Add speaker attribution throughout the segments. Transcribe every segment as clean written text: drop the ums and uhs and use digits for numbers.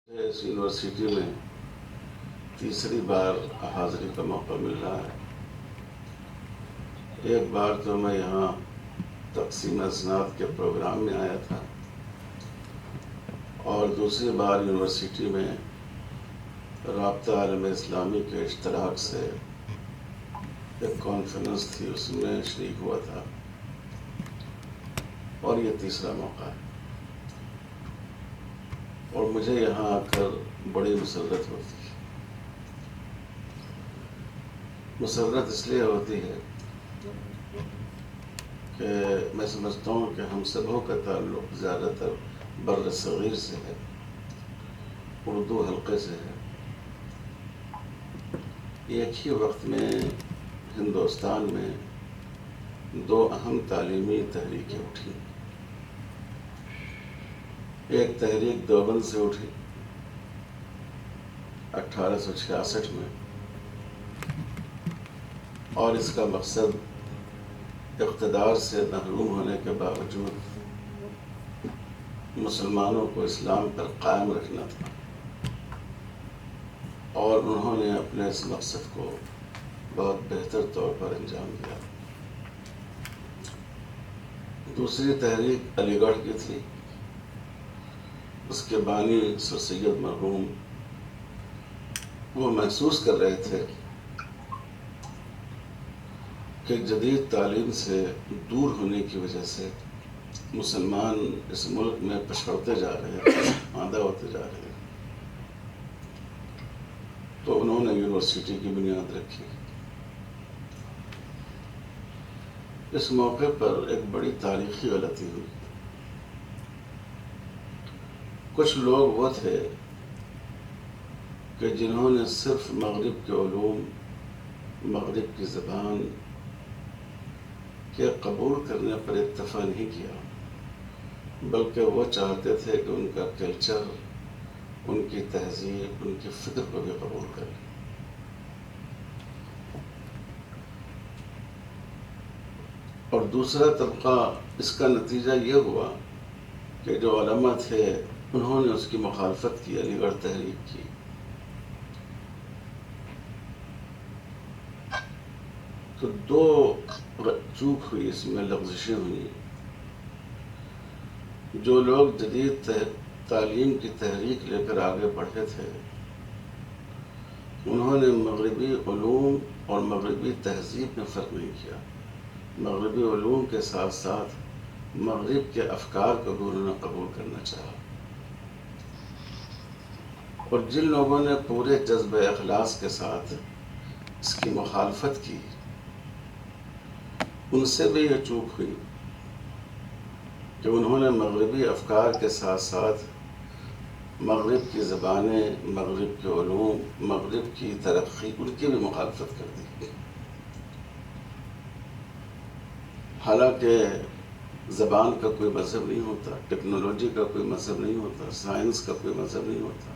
Speaker 1: اس university میں تیسری بار حاضری کا موقع مل رہا ہے۔ ایک بار تو میں یہاں تقسیم اسناد کے پروگرام میں آیا تھا، اور دوسری بار یونیورسٹی میں رابطہ عالم اسلامی کے اشتراک سے ایک کانفرنس تھی، اس میں شریک ہوا تھا، اور یہ تیسرا موقع ہے۔ اور مجھے یہاں آ کر بڑی مسرت ہوتی ہے۔ مسرت اس لیے ہوتی ہے کہ میں سمجھتا ہوں کہ ہم سبوں کا تعلق زیادہ تر بر صغیر سے ہے، اردو حلقے سے ہے۔ ایک ہی وقت میں ہندوستان میں دو اہم تعلیمی تحریکیں اٹھی۔ ایک تحریک دیوبند سے اٹھی 1866 میں، اور اس کا مقصد اقتدار سے محروم ہونے کے باوجود مسلمانوں کو اسلام پر قائم رکھنا تھا، اور انہوں نے اپنے اس مقصد کو بہت بہتر طور پر انجام دیا۔ دوسری تحریک علی گڑھ کی تھی۔ اس کے بانی سر سید مرحوم وہ محسوس کر رہے تھے کہ جدید تعلیم سے دور ہونے کی وجہ سے مسلمان اس ملک میں پچھڑتے جا رہے ہیں، ماندہ ہوتے جا رہے ہیں۔ تو انہوں نے یونیورسٹی کی بنیاد رکھی۔ اس موقع پر ایک بڑی تاریخی غلطی ہوئی۔ کچھ لوگ وہ تھے کہ جنہوں نے صرف مغرب کے علوم، مغرب کی زبان کے قبول کرنے پر اکتفا نہیں کیا، بلکہ وہ چاہتے تھے کہ ان کا کلچر، ان کی تہذیب، ان کی فکر کو بھی قبول کریں۔ اور دوسرا طبقہ، اس کا نتیجہ یہ ہوا کہ جو علماء تھے انہوں نے اس کی مخالفت کی، علی گڑھ تحریک کی۔ تو دو چوک ہوئی، اس میں لغزشیں ہوئی۔ جو لوگ جدید تعلیم کی تحریک لے کر آگے بڑھے تھے، انہوں نے مغربی علوم اور مغربی تہذیب میں فرق نہیں کیا۔ مغربی علوم کے ساتھ ساتھ مغرب کے افکار کو بھی انہوں نے قبول کرنا چاہا۔ اور جن لوگوں نے پورے جذب اخلاص کے ساتھ اس کی مخالفت کی، ان سے بھی یہ چوک ہوئی کہ انہوں نے مغربی افکار کے ساتھ ساتھ مغرب کی زبانیں، مغرب کے علوم، مغرب کی ترقی، ان کی بھی مخالفت کر دی۔ حالانکہ زبان کا کوئی مذہب نہیں ہوتا، ٹیکنالوجی کا کوئی مذہب نہیں ہوتا، سائنس کا کوئی مذہب نہیں ہوتا،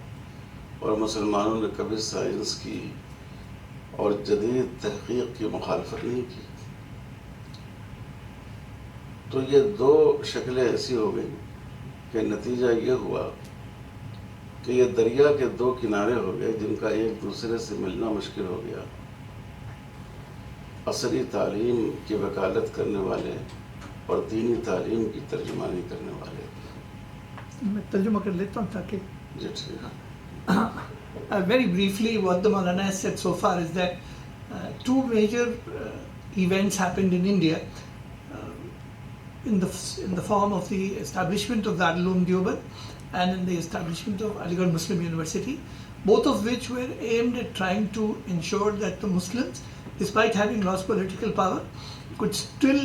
Speaker 1: اور مسلمانوں نے کبھی سائنس کی اور جدید تحقیق کی مخالفت نہیں کی۔ تو یہ دو شکلیں ایسی ہو گئیں کہ نتیجہ یہ ہوا کہ یہ دریا کے دو کنارے ہو گئے جن کا ایک دوسرے سے ملنا مشکل ہو گیا۔ عصری تعلیم کی وکالت کرنے والے اور دینی تعلیم کی ترجمانی کرنے والے۔
Speaker 2: میں ترجمہ کر لیتا ہوں تاکہ
Speaker 1: جی ٹھیک ہے۔
Speaker 2: Very briefly, what the Maulana has said so far is that two major events happened in India in the form of the establishment of the IIUM Deoband and in the establishment of Aligarh Muslim University, both of which were aimed at trying to ensure that the Muslims, despite having lost political power, could still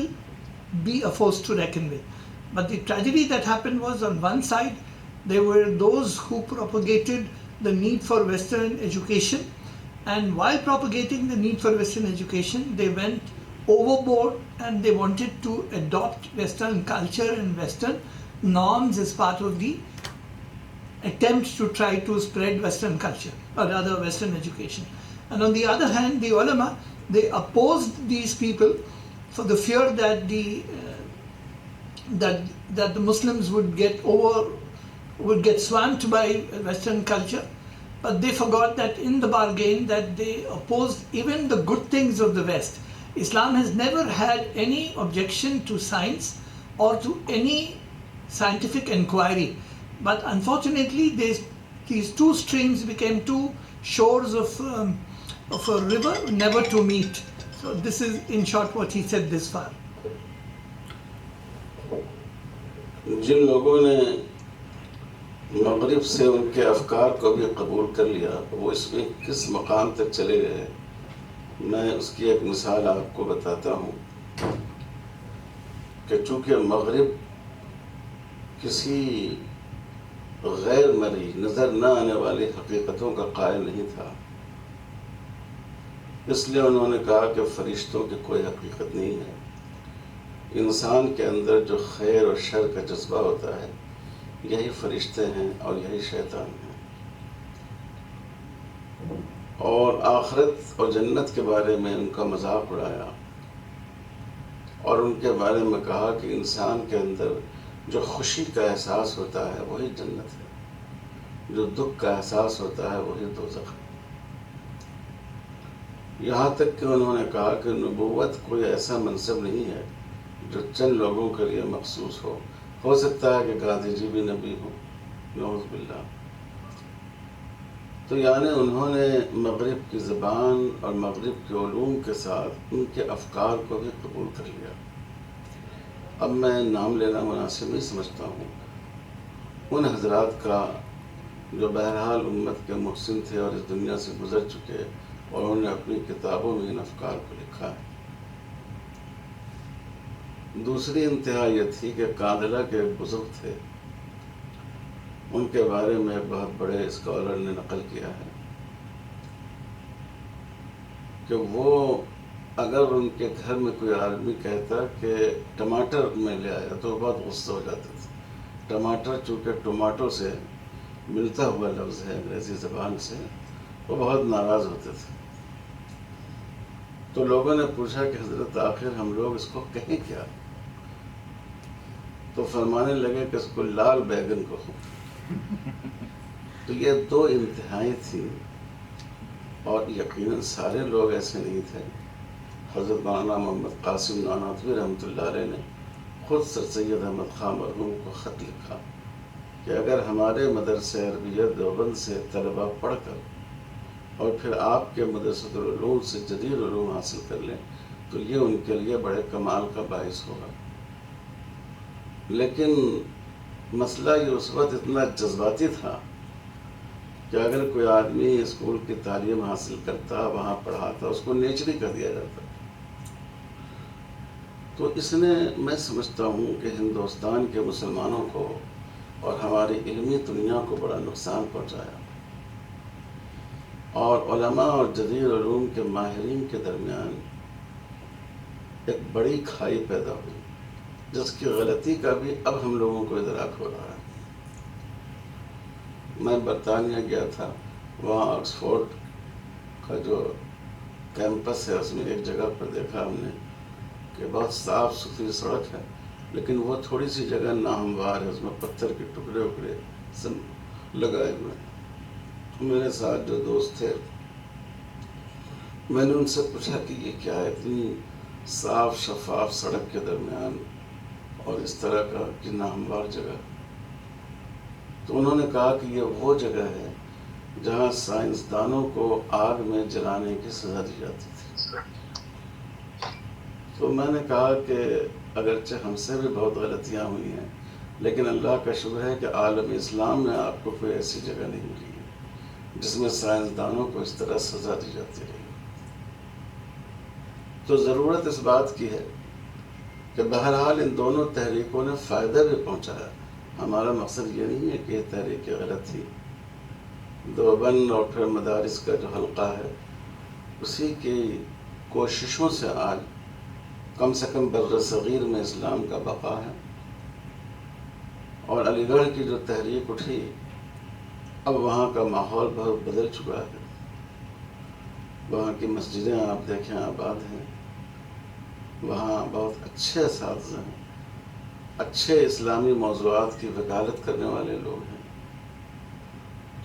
Speaker 2: be a force to reckon with. But the tragedy that happened was, on one side, there were those who propagated the need for Western education, and while propagating the need for Western education, they went overboard and they wanted to adopt Western culture and Western norms as part of the attempt to try to spread Western culture, or rather Western education. And on the other hand, the ulama, they opposed these people for the fear that the Muslims would get would get swamped by Western culture, but they forgot that in the bargain that they opposed even the good things of the West. Islam has never had any objection to science or to any scientific inquiry, but unfortunately these two streams became two shores of a river never to meet. So this is in short what he said this far.
Speaker 1: جن لوگوں نے مغرب سے ان کے افکار کو بھی قبول کر لیا وہ اس میں کس مقام تک چلے گئے، میں اس کی ایک مثال آپ کو بتاتا ہوں کہ چونکہ مغرب کسی غیر مرئی نظر نہ آنے والی حقیقتوں کا قائل نہیں تھا، اس لیے انہوں نے کہا کہ فرشتوں کی کوئی حقیقت نہیں ہے، انسان کے اندر جو خیر اور شر کا جذبہ ہوتا ہے یہی فرشتے ہیں اور یہی شیطان ہیں، اور آخرت اور جنت کے بارے میں ان کا مذاق اڑایا اور ان کے بارے میں کہا کہ انسان کے اندر جو خوشی کا احساس ہوتا ہے وہی جنت ہے، جو دکھ کا احساس ہوتا ہے وہی دوزخ ہے۔ یہاں تک کہ انہوں نے کہا کہ نبوت کوئی ایسا منصب نہیں ہے جو چند لوگوں کے لیے مخصوص ہو سکتا ہے کہ گاندھی جی بھی نبی ہوں، نعوذ باللہ۔ تو یعنی انہوں نے مغرب کی زبان اور مغرب کے علوم کے ساتھ ان کے افکار کو بھی قبول کر لیا۔ اب میں نام لینا مناسب نہیں سمجھتا ہوں ان حضرات کا جو بہرحال امت کے محسن تھے اور اس دنیا سے گزر چکے اور انہوں نے اپنی کتابوں میں ان افکار کو لکھا ہے۔ دوسری انتہا یہ تھی کہ کاندھلا کے ایک بزرگ تھے، ان کے بارے میں ایک بہت بڑے اسکالر نے نقل کیا ہے کہ وہ اگر ان کے گھر میں کوئی آدمی کہتا کہ ٹماٹر میں لے آیا تو وہ بہت غصہ ہو جاتے تھے۔ ٹماٹر چونکہ ٹومیٹو سے ملتا ہوا لفظ ہے انگریزی زبان سے، وہ بہت ناراض ہوتے تھے۔ تو لوگوں نے پوچھا کہ حضرت آخر ہم لوگ اس کو کہیں کیا؟ تو فرمانے لگے کہ اس کو لال بیگن کہو۔ تو یہ دو انتہائی تھی، اور یقیناً سارے لوگ ایسے نہیں تھے۔ حضرت مولانا محمد قاسم نانوتوی رحمۃ اللہ علیہ نے خود سر سید احمد خان مرحوم کو خط لکھا کہ اگر ہمارے مدرسہ عربیہ دیوبند سے طلبہ پڑھ کر اور پھر آپ کے مدرسۃ العلوم سے جدید علوم حاصل کر لیں تو یہ ان کے لیے بڑے کمال کا باعث ہوگا۔ لیکن مسئلہ یہ اس وقت اتنا جذباتی تھا کہ اگر کوئی آدمی اسکول کی تعلیم حاصل کرتا، وہاں پڑھاتا، اس کو نیچری کر دیا جاتا۔ تو اس نے میں سمجھتا ہوں کہ ہندوستان کے مسلمانوں کو اور ہماری علمی دنیا کو بڑا نقصان پہنچایا، اور علماء اور جدید علوم کے ماہرین کے درمیان ایک بڑی کھائی پیدا ہوئی جس کی غلطی کا بھی اب ہم لوگوں کو ادراک ہو رہا ہے۔ میں برطانیہ گیا تھا، وہاں آکسفورڈ کا جو کیمپس ہے اس میں ایک جگہ پر دیکھا ہم نے کہ بہت صاف ستھری سڑک ہے، لیکن وہ تھوڑی سی جگہ ناہموار ہے، اس میں پتھر کے ٹکڑے اکڑے سب لگائے ہوئے ہیں۔ میرے ساتھ جو دوست تھے، میں نے ان سے پوچھا کہ یہ کیا ہے، اتنی صاف شفاف سڑک کے درمیان اور اس طرح کا کہ ناہموار جگہ؟ تو انہوں نے کہا کہ یہ وہ جگہ ہے جہاں سائنسدانوں کو آگ میں جلانے کی سزا دی جاتی تھی۔ تو میں نے کہا کہ اگرچہ ہم سے بھی بہت غلطیاں ہوئی ہیں، لیکن اللہ کا شکر ہے کہ عالم اسلام میں آپ کو کوئی ایسی جگہ نہیں ملی ہے جس میں سائنسدانوں کو اس طرح سزا دی جاتی رہی۔ تو ضرورت اس بات کی ہے کہ بہرحال ان دونوں تحریکوں نے فائدہ بھی پہنچایا۔ ہمارا مقصد یہ نہیں ہے کہ یہ تحریک غلط تھی۔ دیوبند اور پھر مدارس کا جو حلقہ ہے اسی کی کوششوں سے آج کم سے کم بر صغیر میں اسلام کا بقا ہے، اور علی گڑھ کی جو تحریک اٹھی اب وہاں کا ماحول بہت بدل چکا ہے۔ وہاں کی مسجدیں آپ دیکھیں آباد ہیں، وہاں بہت اچھے اساتذہ ہیں، اچھے اسلامی موضوعات کی وکالت کرنے والے لوگ ہیں،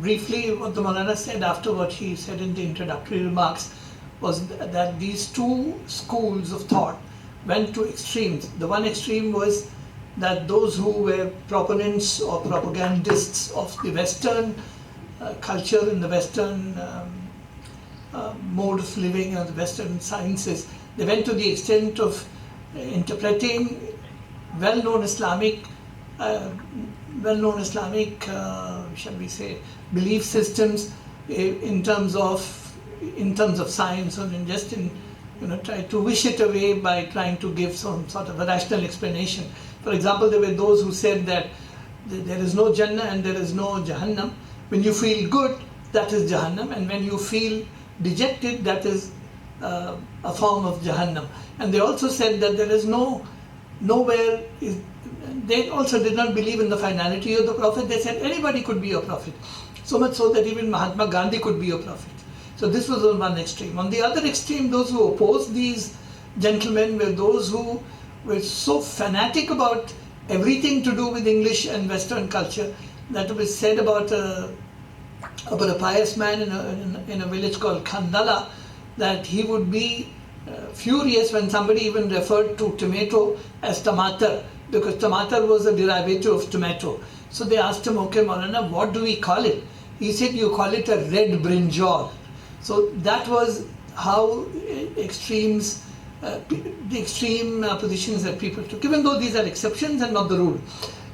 Speaker 2: Briefly, what the Maulana said after what he said in the introductory remarks was that these two schools of thought went to extremes. The one extreme was that those who were proponents or propagandists of the Western culture and the Western mode of living and the Western sciences, they went to the extent of interpreting well-known Islamic, shall we say, belief systems in terms of science, and just try to wish it away by trying to give some sort of a rational explanation. For example, there were those who said that there is no Jannah and there is no Jahannam. When you feel good, that is Jahannam, and when you feel dejected, that is a form of Jahannam. And they also said that there is nowhere. They also did not believe in the finality of the Prophet. They said anybody could be a prophet. So much so that even Mahatma Gandhi could be a prophet. So this was on one extreme. On the other extreme, those who opposed these gentlemen were those who were so fanatic about everything to do with English and Western culture that it was said about a pious man in a village called Khandala that he would be furious when somebody even referred to tomato as tomato, because tomato was a derivative of tomato. So they asked him, okay Maulana, what do we call it? He said, you call it a red brinjal. So that was how the extreme positions that people took, even though these are exceptions and not the rule.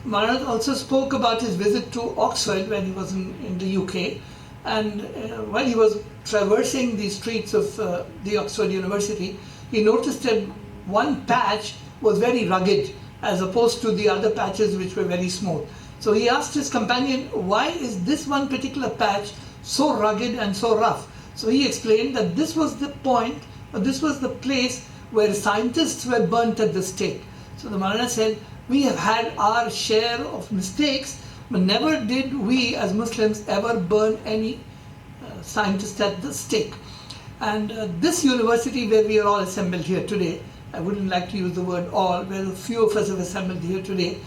Speaker 2: Maulana also spoke about his visit to Oxford when he was in the UK, and while he was traversing the streets of the Oxford University, he noticed that one patch was very rugged as opposed to the other patches which were very smooth. So he asked his companion, why is this one particular patch so rugged and so rough? So he explained that this was the point, or this was the place where scientists were burnt at the stake. So the Maulana said, we have had our share of mistakes, but never did we as Muslims ever burn any scientist at the stake. And this university where we are all assembled here today, I wouldn't like to use the word all, where a few of us have assembled here today,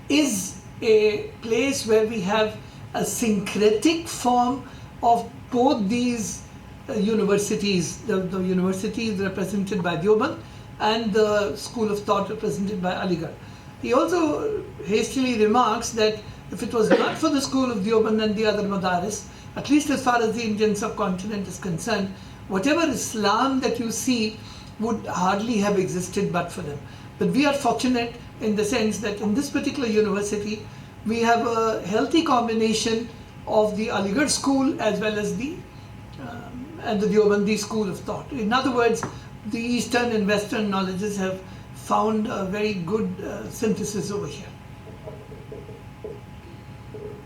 Speaker 2: is a place where we have a syncretic form of both these universities. The university is represented by Deoband and the school of thought represented by Aligarh. He also hastily remarks that if it was not for the school of Deoband and the other madaris, at least as far as the Indian subcontinent is concerned, whatever Islam that you see would hardly have existed but for them. But we are fortunate in the sense that in this particular university, we have a healthy combination of the Aligarh school as well as the Deobandi school of thought. In other words, the Eastern and Western knowledges have found a very good synthesis over here.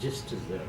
Speaker 3: Gist is there.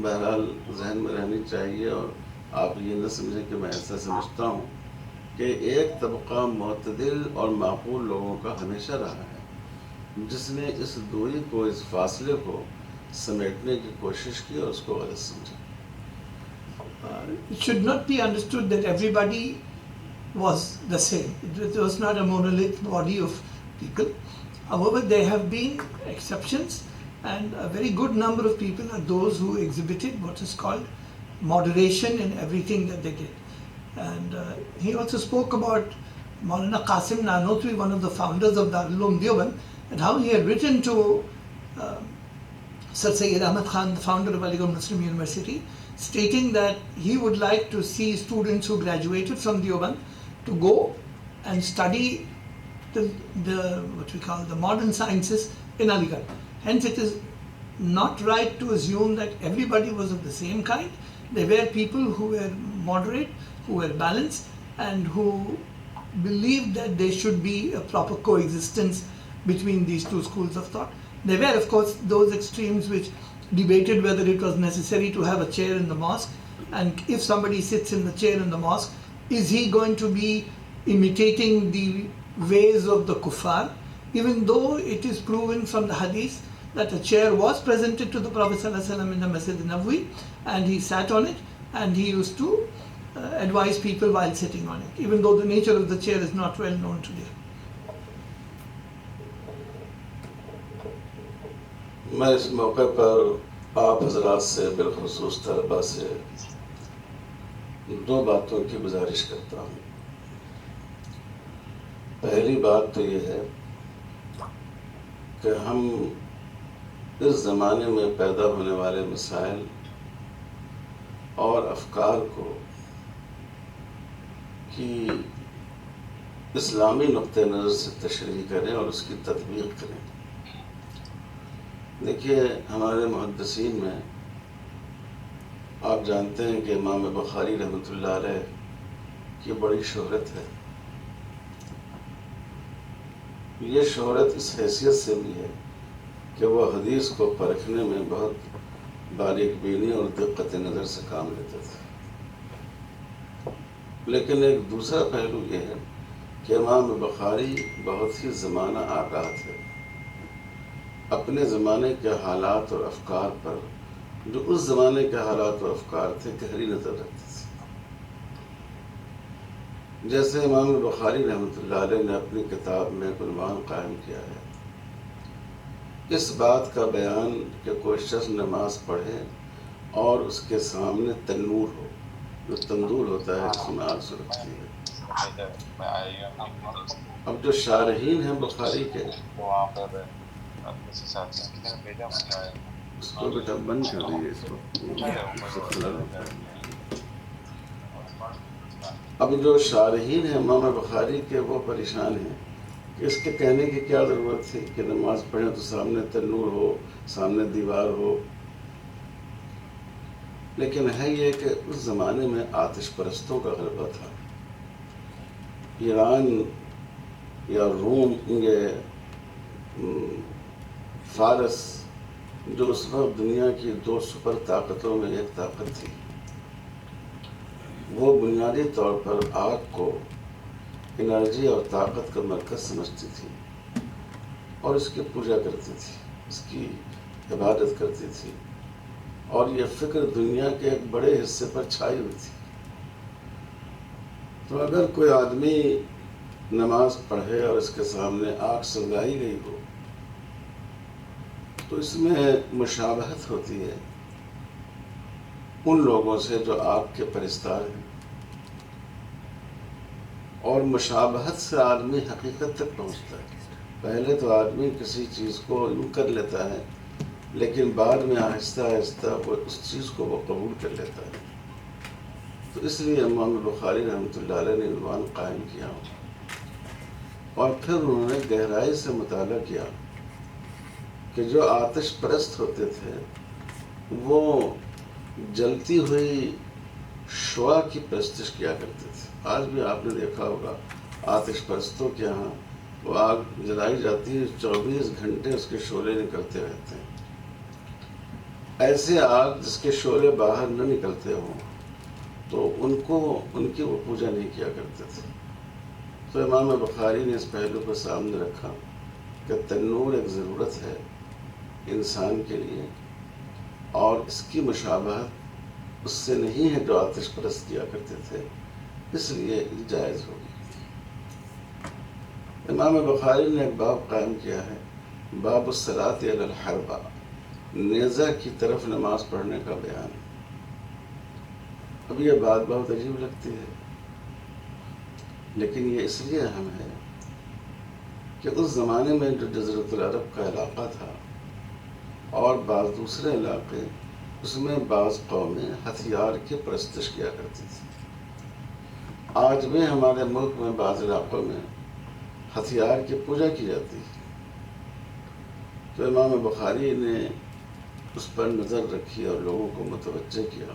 Speaker 1: بہرحال ذہن میں رہنی چاہیے، اور آپ یہ نہ سمجھیں کہ میں ایسا سمجھتا ہوں کہ ایک طبقہ معتدل اور معقول لوگوں کا ہمیشہ رہا ہے، جس نے اس دوری کو، اس فاصلے کو سمیٹنے کی کوشش کی اور اس کو غلط سمجھا۔
Speaker 2: It should not be understood that everybody was the same. It was not a monolith body of people. However, there have been exceptions, and a very good number of people are those who exhibited what is called moderation in everything that they did. And he also spoke about Maulana Qasim Nanotwi, one of the founders of Darul Uloom Deoband, and how he had written to Sir Sayyid Ahmad Khan, the founder of Aligarh Muslim University, stating that he would like to see students who graduated from Deoband to go and study the what we call the modern sciences in Aligarh. Hence, it is not right to assume that everybody was of the same kind. There were people who were moderate, who were balanced, and who believed that there should be a proper coexistence between these two schools of thought. There were, of course, those extremes which debated whether it was necessary to have a chair in the mosque, and if somebody sits in the chair in the mosque, is he going to be imitating the ways of the kuffar, even though it is proven from the hadith that a chair was presented to the Prophet ﷺ in the Masjid Nabawi, and he sat on it, and he used to advise people while sitting on it, even though the nature of the chair is not well known today.
Speaker 1: میں اس موقع پر آپ حضرات سے، بالخصوص طلباء سے، دو باتوں کی گزارش کرتا ہوں۔ پہلی بات تو یہ ہے کہ ہم اس زمانے میں پیدا ہونے والے مسائل اور افکار کو کی اسلامی نقطہ نظر سے تشریح کریں اور اس کی تطبیق کریں۔ دیکھیے، ہمارے محدثین میں آپ جانتے ہیں کہ امام بخاری رحمۃ اللہ علیہ کی بڑی شہرت ہے۔ یہ شہرت اس حیثیت سے بھی ہے کہ وہ حدیث کو پرکھنے میں بہت باریک بینی اور دقت نظر سے کام لیتے تھے۔ لیکن ایک دوسرا پہلو یہ ہے کہ امام بخاری بہت ہی زمانہ آگاہ تھے، اپنے زمانے کے حالات اور افکار پر، جو اس زمانے کے حالات اور افکار تھے، گہری نظر رکھتے تھے۔ جیسے امام بخاری رحمۃ اللہ علیہ نے اپنی کتاب میں ایک عنوان قائم کیا ہے، اس بات کا بیان کہ کوئی شخص نماز پڑھے اور اس کے سامنے تنور ہو، جو تندور ہوتا ہے جس میں آگ سلگتی ہے۔ اب جو شارحین ہیں بخاری کے، اس کو بیٹا بند کر دیجیے، اس کو۔ اب جو شارحین ہیں امام بخاری کے، وہ پریشان ہیں کہ اس کے کہنے کی کیا ضرورت تھی کہ نماز پڑھیں تو سامنے تنور ہو، سامنے دیوار ہو۔ لیکن ہے یہ کہ اس زمانے میں آتش پرستوں کا غلبہ تھا۔ ایران یا روم، یہ فارس، جو اس وقت دنیا کی دو سپر طاقتوں میں ایک طاقت تھی، وہ بنیادی طور پر آگ کو انرجی اور طاقت کا مرکز سمجھتی تھی اور اس کی پوجا کرتی تھی، اس کی عبادت کرتی تھی، اور یہ فکر دنیا کے ایک بڑے حصے پر چھائی ہوئی تھی۔ تو اگر کوئی آدمی نماز پڑھے اور اس کے سامنے آگ سلگائی گئی ہو تو اس میں مشابہت ہوتی ہے ان لوگوں سے جو آگ کے پرستار ہیں، اور مشابہت سے آدمی حقیقت تک پہنچتا ہے۔ پہلے تو آدمی کسی چیز کو یوں کر لیتا ہے، لیکن بعد میں آہستہ آہستہ وہ اس چیز کو وہ قبول کر لیتا ہے۔ تو اس لیے امام بخاری رحمۃ اللہ علیہ نے عنوان قائم کیا، اور پھر انہوں نے گہرائی سے مطالعہ کیا کہ جو آتش پرست ہوتے تھے وہ جلتی ہوئی شعاع کی پرستش کیا کرتے تھے۔ آج بھی آپ نے دیکھا ہوگا آتش پرستوں کے ہاں وہ آگ جلائی جاتی ہے، 24 گھنٹے اس کے شعلے نکلتے رہتے ہیں۔ ایسے آگ جس کے شعلے باہر نہ نکلتے ہوں تو ان کی وہ پوجا نہیں کیا کرتے تھے. تو امام بخاری نے اس پہلو کو سامنے رکھا کہ تنور ایک ضرورت ہے انسان کے لیے، اور اس کی مشابہت اس سے نہیں ہے جو آتش پرست کیا کرتے تھے، اس لیے جائز ہوگی. امام بخاری نے ایک باب قائم کیا ہے، باب الصلاۃ علی الحربہ، نیزہ کی طرف نماز پڑھنے کا بیان. اب یہ بات بہت عجیب لگتی ہے، لیکن یہ اس لیے اہم ہے کہ اس زمانے میں جو جزیرۃ العرب کا علاقہ تھا اور بعض دوسرے علاقے، اس میں بعض قومیں ہتھیار کی پرستش کیا کرتی تھی. آج بھی ہمارے ملک میں بعض علاقوں میں ہتھیار کی پوجا کی جاتی ہے. تو امام بخاری نے اس پر نظر رکھی اور لوگوں کو متوجہ کیا.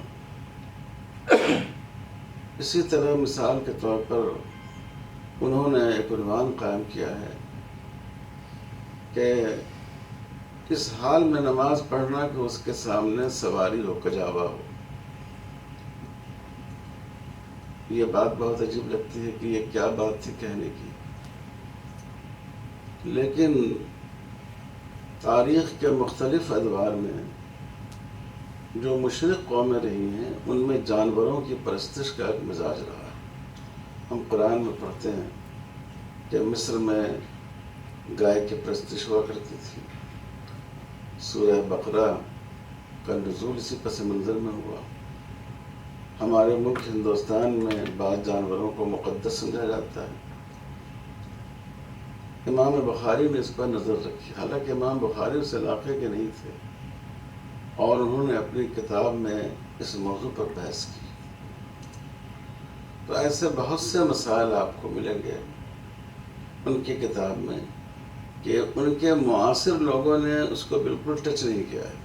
Speaker 1: اسی طرح مثال کے طور پر انہوں نے ایک عنوان قائم کیا ہے کہ اس حال میں نماز پڑھنا کہ اس کے سامنے سواری ہو، کجاوا ہو. یہ بات بہت عجیب لگتی ہے کہ یہ کیا بات تھی کہنے کی، لیکن تاریخ کے مختلف ادوار میں جو مشرق قومیں رہی ہیں ان میں جانوروں کی پرستش کا ایک مزاج رہا ہے. ہم قرآن میں پڑھتے ہیں کہ مصر میں گائے کی پرستش ہوا کرتی تھی. سورہ بقرہ کا نزول اسی پس منظر میں ہوا. ہمارے ملک ہندوستان میں بعض جانوروں کو مقدس سمجھا جاتا ہے. امام بخاری نے اس پر نظر رکھی، حالانکہ امام بخاری اس علاقے کے نہیں تھے، اور انہوں نے اپنی کتاب میں اس موضوع پر بحث کی. تو ایسے بہت سے مسائل آپ کو ملیں گے ان کی کتاب میں کہ ان کے معاصر لوگوں نے اس کو بالکل ٹچ نہیں کیا ہے،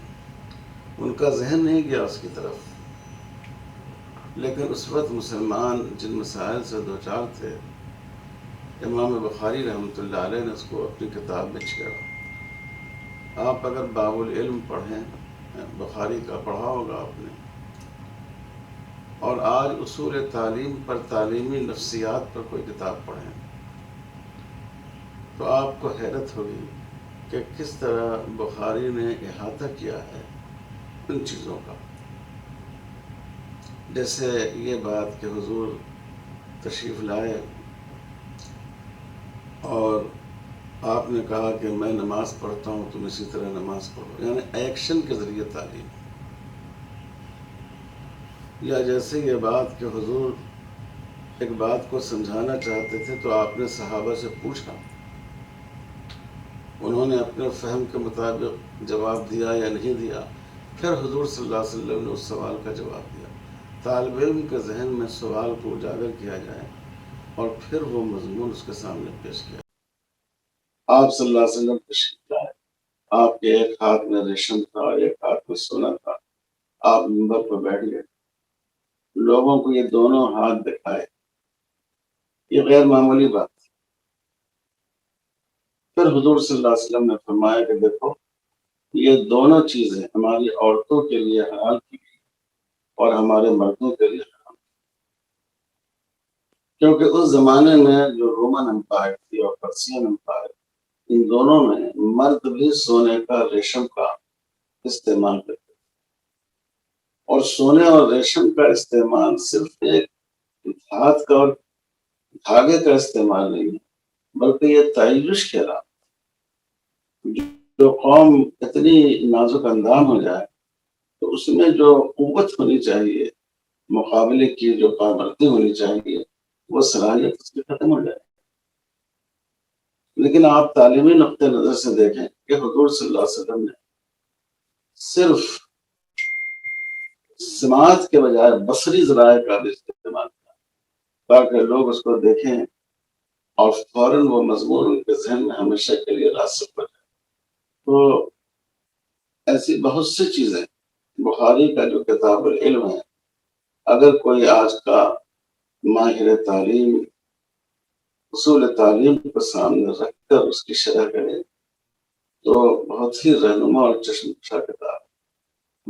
Speaker 1: ان کا ذہن نہیں گیا اس کی طرف. لیکن اس وقت مسلمان جن مسائل سے دوچار تھے، امام بخاری رحمۃ اللہ علیہ نے اس کو اپنی کتاب میں چھیڑا. آپ اگر باب العلم پڑھیں، بخاری کا پڑھا ہوگا آپ نے، اور آج اصول تعلیم پر، تعلیمی نفسیات پر کوئی کتاب پڑھیں تو آپ کو حیرت ہوگی کہ کس طرح بخاری نے احاطہ کیا ہے ان چیزوں کا. جیسے یہ بات کہ حضور تشریف لائے اور آپ نے کہا کہ میں نماز پڑھتا ہوں، تم اسی طرح نماز پڑھو، یعنی ایکشن کے ذریعے تعلیم. یا جیسے یہ بات کہ حضور ایک بات کو سمجھانا چاہتے تھے تو آپ نے صحابہ سے پوچھا، انہوں نے اپنے فہم کے مطابق جواب دیا یا نہیں دیا، پھر حضور صلی اللہ علیہ وسلم نے اس سوال کا جواب دیا. طالب علم کے ذہن میں سوال کو اجاگر کیا جائے اور پھر وہ مضمون اس کے سامنے پیش کیا. آپ صلی اللہ علیہ وسلم تشریف لائے، آپ کے ایک ہاتھ میں ریشم تھا، ایک ہاتھ میں سونا تھا، آپ منبر پر بیٹھ گئے، لوگوں کو یہ دونوں ہاتھ دکھائے. یہ غیر معمولی بات تھی. پھر حضور صلی اللہ علیہ وسلم نے فرمایا کہ دیکھو، یہ دونوں چیزیں ہماری عورتوں کے لیے حلال کی گئی اور ہمارے مردوں کے لیے حرام، کیونکہ اس زمانے میں جو رومن امپائر تھی اور پرسین امپائر، ان دونوں میں مرد بھی سونے کا، ریشم کا استعمال کرتے تھے. اور سونے اور ریشم کا استعمال صرف ایک ہاتھ کا اور دھاگے کا استعمال نہیں ہے، بلکہ یہ تعیش کے علاوہ جو قوم اتنی نازک اندام ہو جائے تو اس میں جو قوت ہونی چاہیے، مقابلے کی جو کارکردگی ہونی چاہیے، وہ صلاحیت اس کی ختم ہو جائے. لیکن آپ تعلیمی نقطۂ نظر سے دیکھیں کہ حضور صلی اللہ علیہ وسلم نے صرف سماعت کے بجائے بصری ذرائع کا بھی استعمال کیا تاکہ لوگ اس کو دیکھیں اور فوراً وہ مضمون ان کے ذہن میں ہمیشہ کے لیے راسخ ہو جائے. تو ایسی بہت سی چیزیں بخاری کا جو کتاب العلم ہے، اگر کوئی آج کا ماہر تعلیم اصول تعلیم کو سامنے رکھ کر اس کی شرح کرے تو بہت ہی رہنما اور چشم کشا کتاب.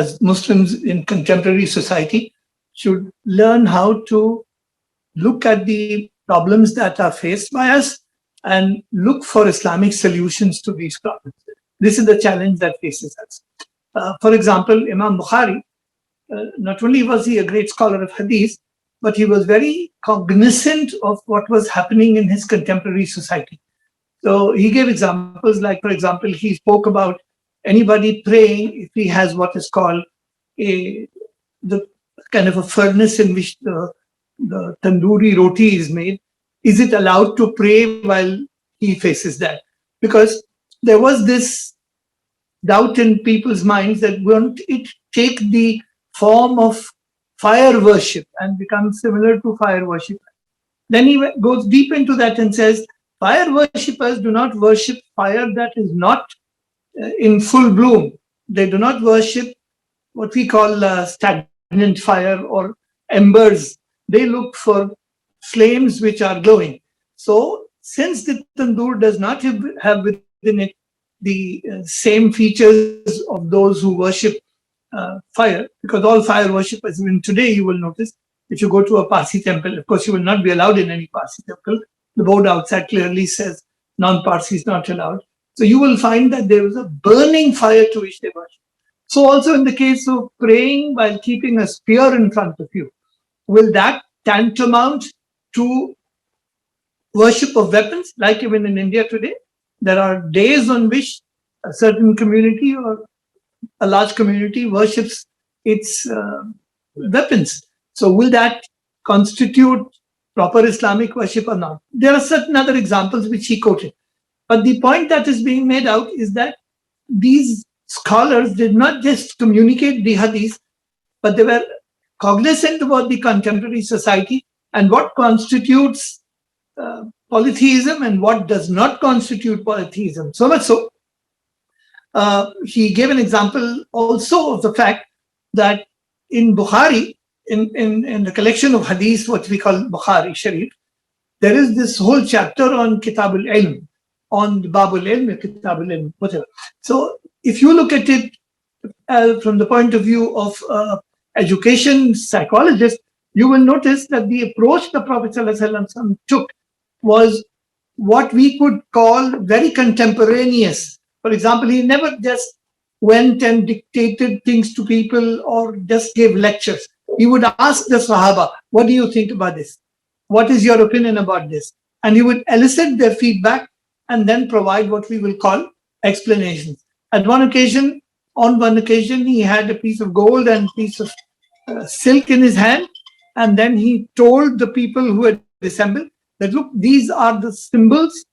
Speaker 2: As Muslims in contemporary society should learn how to look at the problems that are faced by us and look for Islamic solutions to these problems. This is the challenge that faces us. For example, Imam Bukhari, not only was he a great scholar of hadith, but he was very cognizant of what was happening in his contemporary society. So he gave examples like, for example, he spoke about anybody praying if he has what is called the kind of a furnace in which the tandoori roti is made. Is it allowed to pray while he faces that? Because there was this doubt in people's minds that won't it take the form of fire worship and become similar to fire worship? Then he goes deep into that and says, fire worshippers do not worship fire that is not in full bloom. They do not worship what we call stagnant fire or embers. They look for flames which are glowing. So, since the tandoor does not have within it the same features of those who worship fire, because all fire worshippers, even today, you will notice if you go to a Parsi temple, of course, you will not be allowed in any Parsi temple. The board outside clearly says non-Parsi is not allowed. So you will find that there is a burning fire to which they worship. So also in the case of praying while keeping a spear in front of you, will that tantamount to worship of weapons? Like even in India today, there are days on which a certain community or a large community worships its weapons. So will that constitute proper Islamic worship or not? There are certain other examples which he quoted. But the point that is being made out is that these scholars did not just communicate the hadith, but they were cognizant about the contemporary society and what constitutes polytheism and what does not constitute polytheism. So much so, he gave an example also of the fact that in Bukhari, in the collection of hadith, what we call Bukhari Sharif, there is this whole chapter on Kitab al-Ilm, on Bab al-Ilm, Kitab al-Ilm, whatever. So if you look at it from the point of view of education psychologist, you will notice that the approach the Prophet ﷺ took was what we could call very contemporaneous. For example, he never just went and dictated things to people or just gave lectures. He would ask the Sahaba, what do you think about this? What is your opinion about this? And he would elicit their feedback and then provide what we will call explanations. On one occasion, he had a piece of gold and a piece of silk in his hand, and then he told the people who had assembled that, look, these are the symbols,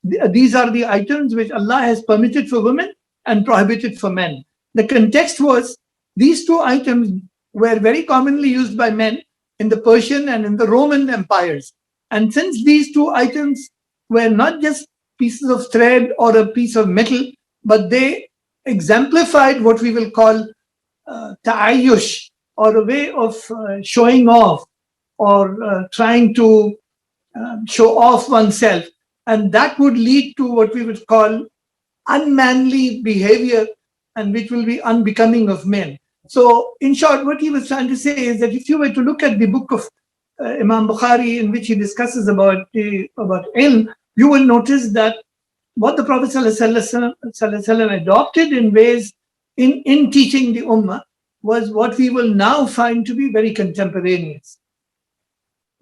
Speaker 2: these are the items which Allah has permitted for women and prohibited for men. The context was these two items were very commonly used by men in the Persian and in the Roman empires. And since these two items were not just pieces of thread or a piece of metal, but they exemplified what we will call ta'ayyush, or a way of showing off or trying to show off oneself. And that would lead to what we would call unmanly behavior and which will be unbecoming of men. So in short, what he was trying to say is that if you were to look at the book of Imam Bukhari in which he discusses about ilm, you will notice that what the Prophet ﷺ adopted in ways in teaching the Ummah was what we will now find to be very contemporaneous.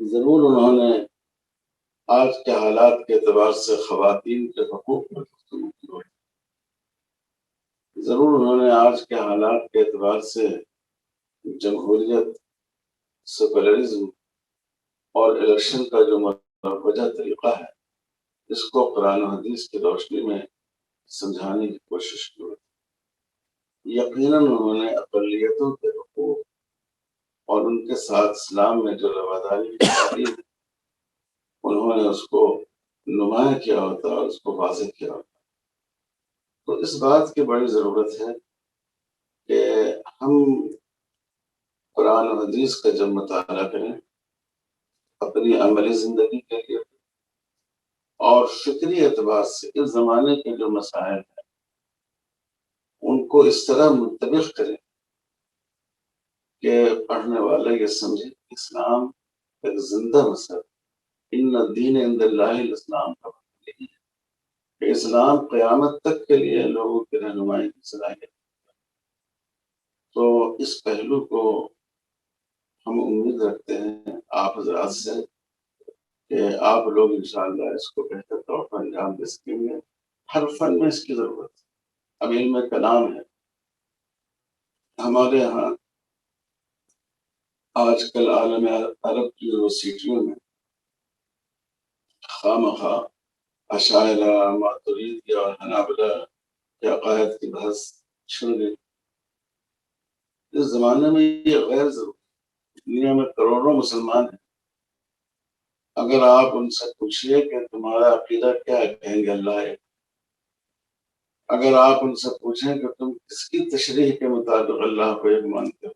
Speaker 1: ضرور انہوں نے آج کے حالات کے اعتبار سے خواتین کے حقوق پر گفتگو کی ہوگی، ضرور انہوں نے آج کے حالات کے اعتبار سے جمہوریت، سیکولرزم اور الیکشن کا جو مروجہ طریقہ ہے اس کو قرآن و حدیث کی روشنی میں سمجھانے کی کوشش کی ہوگی۔ یقیناً انہوں نے اقلیتوں کے حقوق اور ان کے ساتھ اسلام میں جو رواداری کی تعلیم ہے انہوں نے اس کو نمایاں کیا ہوتا اور اس کو واضح کیا ہوتا۔ تو اس بات کی بڑی ضرورت ہے کہ ہم قرآن و حدیث کا جب مطالعہ کریں اپنی عملی زندگی کے لیے اور فکری اعتبار سے اس زمانے کے جو مسائل ہیں ان کو اس طرح منطبق کریں کہ پڑھنے والا یہ سمجھے کہ اسلام ایک زندہ مذہب، ان الدین عند اللہ الاسلام کا مطلب یہی ہے کہ اسلام قیامت تک کے لیے لوگوں کی رہنمائی کی صلاحیت۔ تو اس پہلو کو ہم امید رکھتے ہیں آپ حضرات سے کہ آپ لوگ انشاءاللہ اس کو بہتر طور پر انجام دے سکیں گے۔ ہر فن میں اس کی ضرورت ہے۔ اب علم کلام ہے، ہمارے ہاں آج کل عالم عرب کی یونیورسٹیوں میں خواہ اشاعرہ، ماتریدی اور حنابلہ کے عقائد کی بحث چھڑ گئی۔ اس زمانے میں یہ غیر ضروری، دنیا میں کروڑوں مسلمان ہیں، اگر آپ ان سے پوچھیے کہ تمہارا عقیدہ کیا ہے کہیں گے اللہ ہے۔ اگر آپ ان سے پوچھیں کہ تم کس کی تشریح کے مطابق اللہ کو ایک مانتے ہو،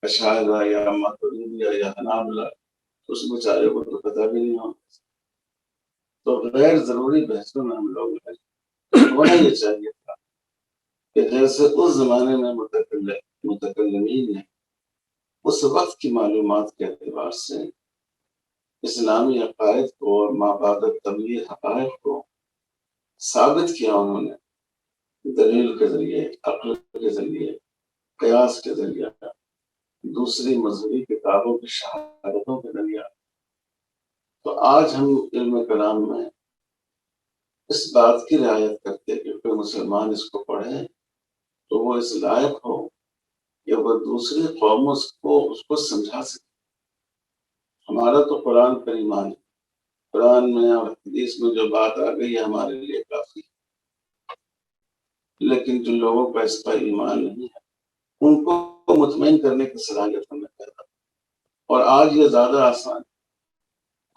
Speaker 1: اشاعرہ یا ماتریدی یا حنابلہ، اس بیچارے کو تو پتہ بھی نہیں ہوگا۔ تو غیر ضروری بحثوں میں ہم لوگ ہونا یہ چاہیے تھا کہ جیسے اس زمانے میں متکلمین نے اس وقت کی معلومات کے اعتبار سے اسلامی عقائد کو اور مابعد تبلیغ حقائق کو ثابت کیا، انہوں نے دلیل کے ذریعے، عقل کے ذریعے، قیاس کے ذریعے، دوسری مذہبی کتابوں کی شہادتوں کے ذریعے۔ تو آج ہم علم کلام میں اس بات کی رعایت کرتے کہ کوئی مسلمان اس کو پڑھے تو وہ اس لائق ہو کہ وہ دوسری قوموں کو اس کو سمجھا سکے۔ ہمارا تو قرآن پر ایمان ہے، قرآن میں اور حدیث میں جو بات آ گئی ہے ہمارے لیے کافی ہے، لیکن جن لوگوں کا اس پر ایمان نہیں ہے ان کو مطمئن کرنے کی صلاحیت ہمیں پیدا۔ اور آج یہ زیادہ آسان ہے،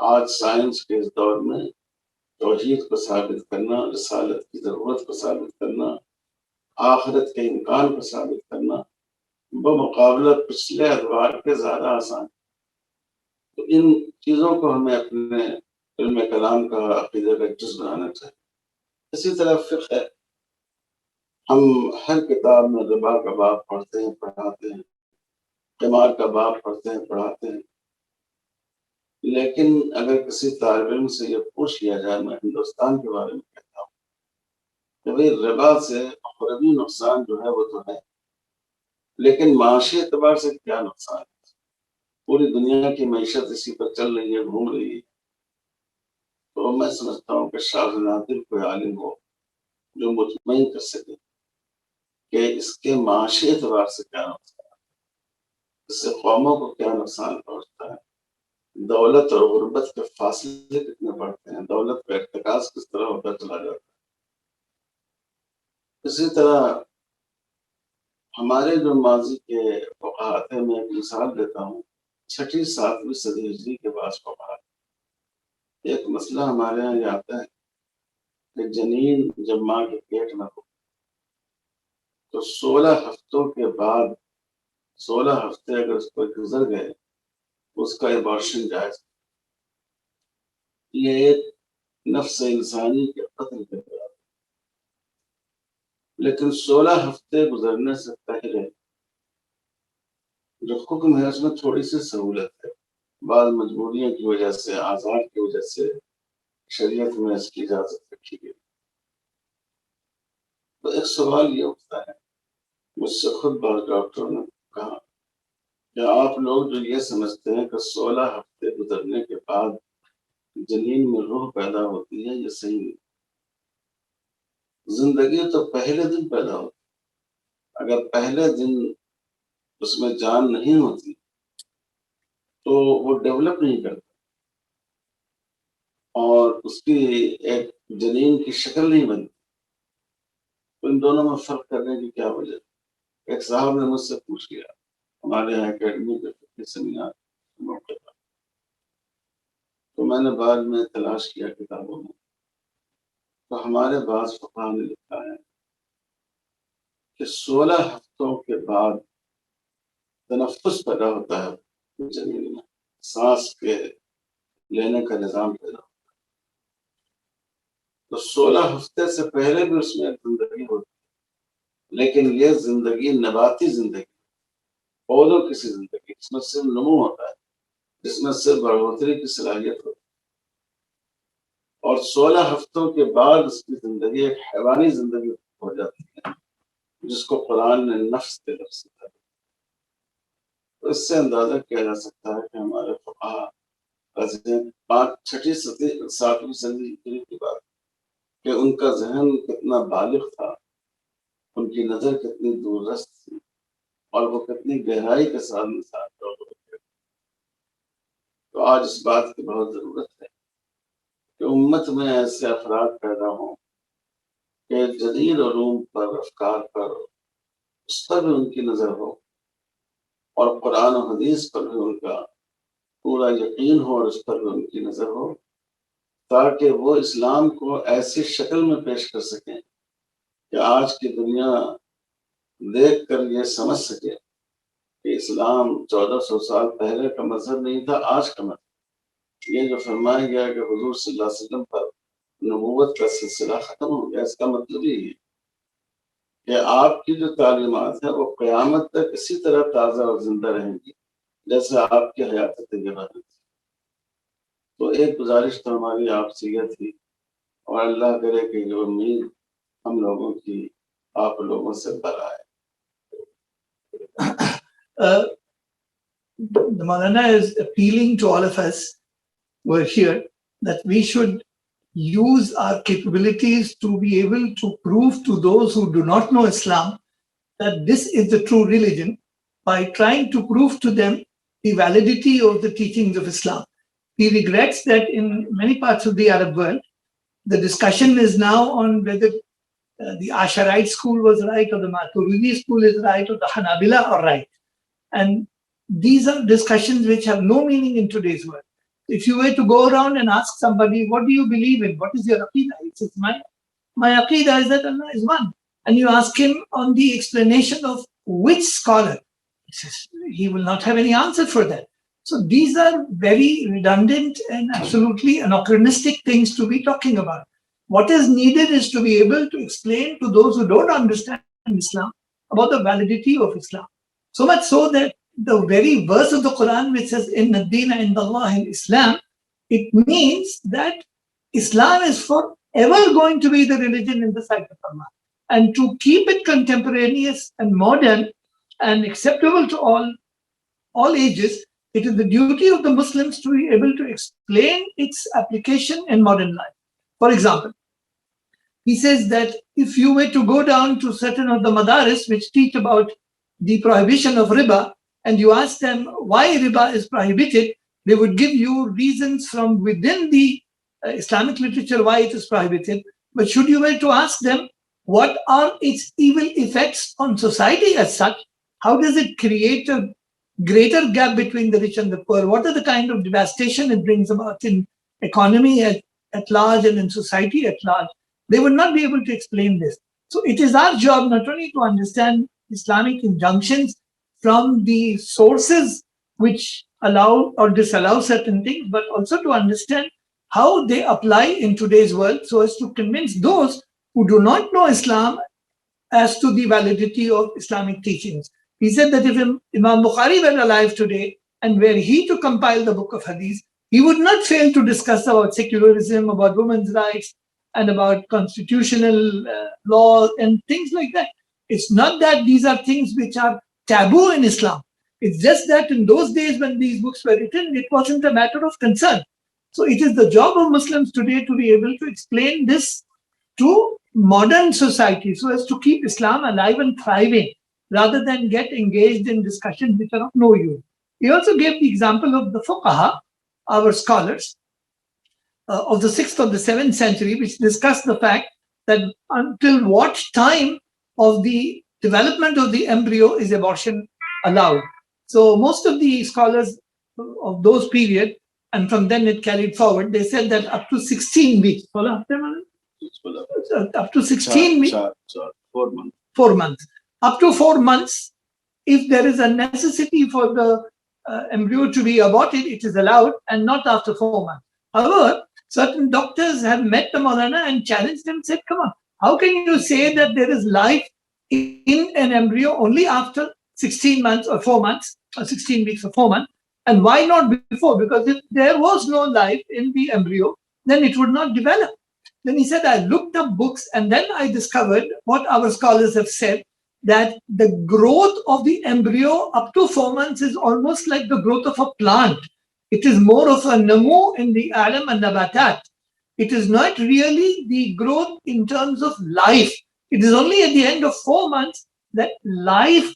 Speaker 1: آج سائنس کے اس دور میں توحید کو ثابت کرنا، رسالت کی ضرورت کو ثابت کرنا، آخرت کے امکان کو ثابت کرنا بمقابلہ پچھلے ادوار کے زیادہ آسان ہے۔ تو ان چیزوں کو ہمیں اپنے علم کلام کا عقیدے کا جز بنانا چاہیے۔ اسی طرح فقہ ہے، ہم ہر کتاب میں ربا کا باب پڑھتے ہیں، پڑھاتے ہیں، قمار کا باب پڑھتے ہیں، پڑھاتے ہیں، لیکن اگر کسی طالب علم سے یہ پوچھ لیا جائے، میں ہندوستان کے بارے میں کہتا ہوں کہ بھئی ربا سے اخروی نقصان جو ہے وہ تو ہے، لیکن معاشی اعتبار سے کیا نقصان ہے؟ پوری دنیا کی معیشت اسی پر چل رہی ہے، گھوم رہی ہے۔ تو میں سمجھتا ہوں کہ شاذ نادر کوئی عالم ہو جو مطمئن کر سکے کہ اس کے معاشی اعتبار سے کیا نقصان ہے، اس سے قوموں کو کیا نقصان پہنچتا ہے، دولت اور غربت کے فاصلے کتنے بڑھتے ہیں، دولت کا ارتکاز کس طرح ہوتا چلا جاتا ہے۔ اسی طرح ہمارے جو ماضی کے فقہاء ہیں، میں ایک مثال دیتا ہوں، 6ویں 7ویں صدی ہجری کے بعد فقہاء، ایک مسئلہ ہمارے یہاں یہ آتا ہے کہ جنین جب ماں کے پیٹ میں ہو تو 16 ہفتوں کے بعد، 16 ہفتے اگر اس کو گزر گئے اس کا ابارشن جائز۔ یہ ایک نفس انسانی کے قتل کے بعد، لیکن 16 ہفتے گزرنے سے پہلے جو حکم ہے اس میں تھوڑی سی سہولت ہے، بعض مجبوریوں کی وجہ سے، آزار کی وجہ سے شریعت میں اس کی اجازت رکھی گئی۔ تو ایک سوال یہ اٹھتا ہے، مجھ سے خود بعض ڈاکٹروں نے کہا کہ آپ لوگ جو یہ سمجھتے ہیں کہ 16 ہفتے گزرنے کے بعد جنین میں روح پیدا ہوتی ہے، یہ صحیح نہیں۔ زندگی تو پہلے دن پیدا ہوتی ہے۔ اگر پہلے دن اس میں جان نہیں ہوتی تو وہ ڈیولپ نہیں کرتا اور اس کی ایک جنین کی شکل نہیں بنتی۔ تو ان دونوں میں فرق کرنے کی کیا وجہ ہے؟ ایک صاحب نے مجھ سے پوچھ لیا ہمارے یہاں اکیڈمی کے سیمینار موقع پر، تو میں نے بعد میں تلاش کیا کتابوں میں، تو ہمارے بعض فقہاء نے لکھا ہے کہ 16 ہفتوں کے بعد تنفس پیدا ہوتا ہے جنین میں، سانس کے لینے کا نظام پیدا ہوتا ہے۔ تو 16 ہفتے سے پہلے بھی اس میں ایک زندگی ہوتی ہے، لیکن یہ زندگی نباتی زندگی، پودوں کی سی زندگی، جس میں صرف نمو ہوتا ہے، جس میں صرف بڑھوتری کی صلاحیت ہوتی ہے۔ اور 16 ہفتوں کے بعد اس کی زندگی ایک حیوانی زندگی ہو جاتی ہے، جس کو قرآن نے نفس کے لفظ سے کہا۔ تو اس سے اندازہ کیا جا سکتا ہے کہ ہمارے فقہاء 7ویں صدی ہجری کی بات کہ ان کا ذہن کتنا بالغ تھا، ان کی نظر کتنی دور رست تھی، اور وہ کتنی گہرائی کے ساتھ انسان کو ہوتے۔ تو آج اس بات کی بہت ضرورت ہے کہ امت میں ایسے افراد پیدا ہوں کہ جدید علوم پر، افکار پر، اس پر بھی ان کی نظر ہو، اور قرآن و حدیث پر بھی ان کا پورا یقین ہو، اور اس پر بھی ان کی نظر ہو، تاکہ وہ اسلام کو ایسی شکل میں پیش کر سکیں کہ آج کی دنیا دیکھ کر یہ سمجھ سکے کہ اسلام 1400 سال پہلے کا مذہب نہیں تھا، آج کا مذہب۔ یہ جو فرمایا گیا کہ حضور صلی اللہ علیہ وسلم پر نبوت کا سلسلہ ختم ہو گیا، اس کا مطلب یہ ہے کہ آپ کی جو تعلیمات ہیں وہ قیامت تک اسی طرح تازہ اور زندہ رہیں گی جیسے آپ کی حیات طیبہ ہے۔ تو ایک گزارش تو ہماری آپ سے یہ تھی، اور اللہ کرے کہ جو امید ہم لوگوں کی آپ لوگوں سے بر آئے۔
Speaker 2: The Maulana is appealing to all of us who are here that we should use our capabilities to be able to prove to those who do not know Islam that this is the true religion by trying to prove to them the validity of the teachings of Islam. He regrets that in many parts of the Arab world, the discussion is now on whether the Asharite school was right, or the Maturidi school is right, or the Hanabila are right. And these are discussions which have no meaning in today's world. If you were to go around and ask somebody, what do you believe in? What is your aqidah? He says, my aqidah is that Allah is one. And you ask him on the explanation of which scholar, he will not have any answer for that. So these are very redundant and absolutely anachronistic things to be talking about. What is needed is to be able to explain to those who don't understand Islam about the validity of Islam. So much so that the very verse of the Quran which says, Inna ad-deena inda Allah Islam, it means that Islam is forever going to be the religion in the sight of Allah. And to keep it contemporaneous and modern and acceptable to all ages, it is the duty of the Muslims to be able to explain its application in modern life. For example, he says that if you were to go down to certain of the madaris which teach about the prohibition of riba, and you ask them why riba is prohibited, they would give you reasons from within the Islamic literature why it is prohibited. But should you were to ask them what are its evil effects on society as such, how does it create a greater gap between the rich and the poor, what are the kind of devastation it brings about in economy at large and in society at large, they would not be able to explain this. So it is our job not only to understand Islamic injunctions from the sources which allow or disallow certain things, but also to understand how they apply in today's world so as to convince those who do not know Islam as to the validity of Islamic teachings. He said that if Imam Bukhari were alive today and were he to compile the book of Hadith, he would not fail to discuss about secularism, about women's rights, and about constitutional law and things like that. It's not that these are things which are taboo in Islam. It's just that in those days when these books were written, it wasn't a matter of concern. So it is the job of Muslims today to be able to explain this to modern society so as to keep Islam alive and thriving rather than get engaged in discussions which are of no use. He also gave the example of the fuqaha, our scholars of the 6th or the 7th century, which discussed the fact that until what time of the development of the embryo is abortion allowed. So most of the scholars of those period, and from then it carried forward, they said that up to 16 weeks. Up to 16 weeks.
Speaker 1: 4 months.
Speaker 2: 4 months. Up to 4 months, if there is a necessity for the embryo to be aborted, it is allowed, and not after 4 months. However, certain doctors have met the Maulana and challenged him, said, come on, how can you say that there is life in an embryo only after 16 months or 4 months, or 16 weeks or 4 months? And why not before? Because if there was no life in the embryo, then it would not develop. Then he said, I looked up books and then I discovered what our scholars have said, that the growth of the embryo up to 4 months is almost like the growth of a plant. It is more of a namu in the alam and nabatat. It is not really the growth in terms of life. It is only at the end of 4 months that life,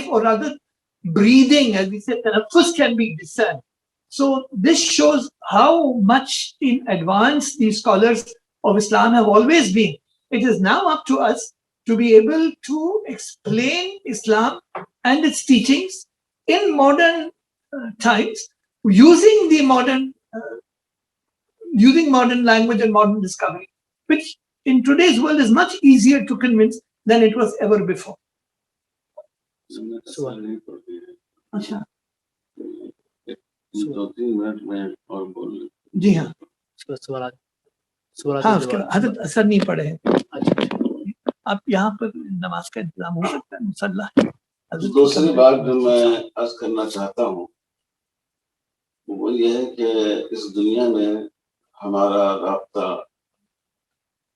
Speaker 2: or rather breathing, as we said, tanaffus can be discerned. So this shows how much in advance the scholars of Islam have always been. It is now up to us to be able to explain Islam and its teachings in modern times, using modern language and modern discovery, which in today's world is much easier to convince than it was ever before. اچھا جی ہاں ہاں اس کے بعد حضرت اثر نہیں پڑے ہیں. آپ یہاں پر نماز کا انتظام ہو سکتا ہے مسلح.
Speaker 1: دوسری بات جو میں عرض کرنا چاہتا ہوں وہ یہ ہے کہ اس دنیا میں ہمارا رابطہ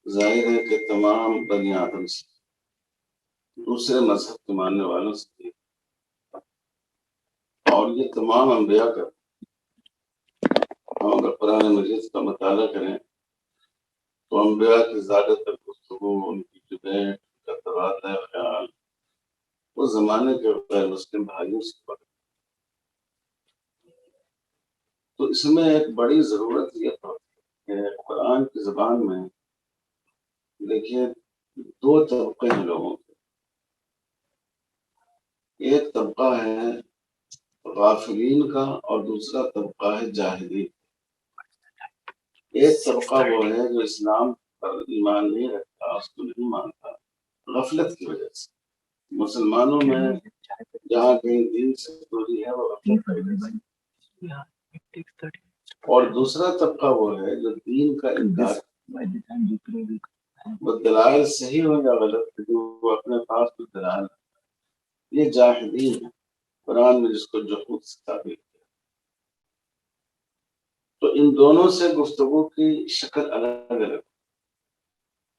Speaker 1: ظاہر ہے کہ تمام بنی آدم سے، دوسرے مذہب کے ماننے والوں سے، اور یہ تمام انبیاء کا. ہم اگر قرآن مجید کا مطالعہ کریں تو انبیاء کی زیادہ تر گفتگو، ان کی ڈبیٹ، ان کا تبادلہ خیال وہ زمانے کے غیر مسلم بھائیوں سے پڑے. تو اس میں ایک بڑی ضرورت یہ ہے کہ قرآن کی زبان میں دیکھیے 2 طبقے ہیں لوگوں کے. ایک طبقہ ہے غافلین کا اور دوسرا طبقہ ہے جاہلین. ایک طبقہ وہ ہے جو اسلام پر ایمان نہیں رکھتا، اس کو نہیں مانتا غفلت کی وجہ سے. مسلمانوں میں جہاں کہیں دین سے دوری ہے وہ غفلت کی وجہ سے. اور دوسرا طبقہ وہ ہے جو دین کا انکار، وہ دلائل صحیح ہو یا غلط لیکن وہ اپنے پاس بھی دلائل. یہ جاہلین ہے، قرآن میں جس کو جحود سے تعبیر کیا. تو ان دونوں سے گفتگو کی شکل الگ الگ.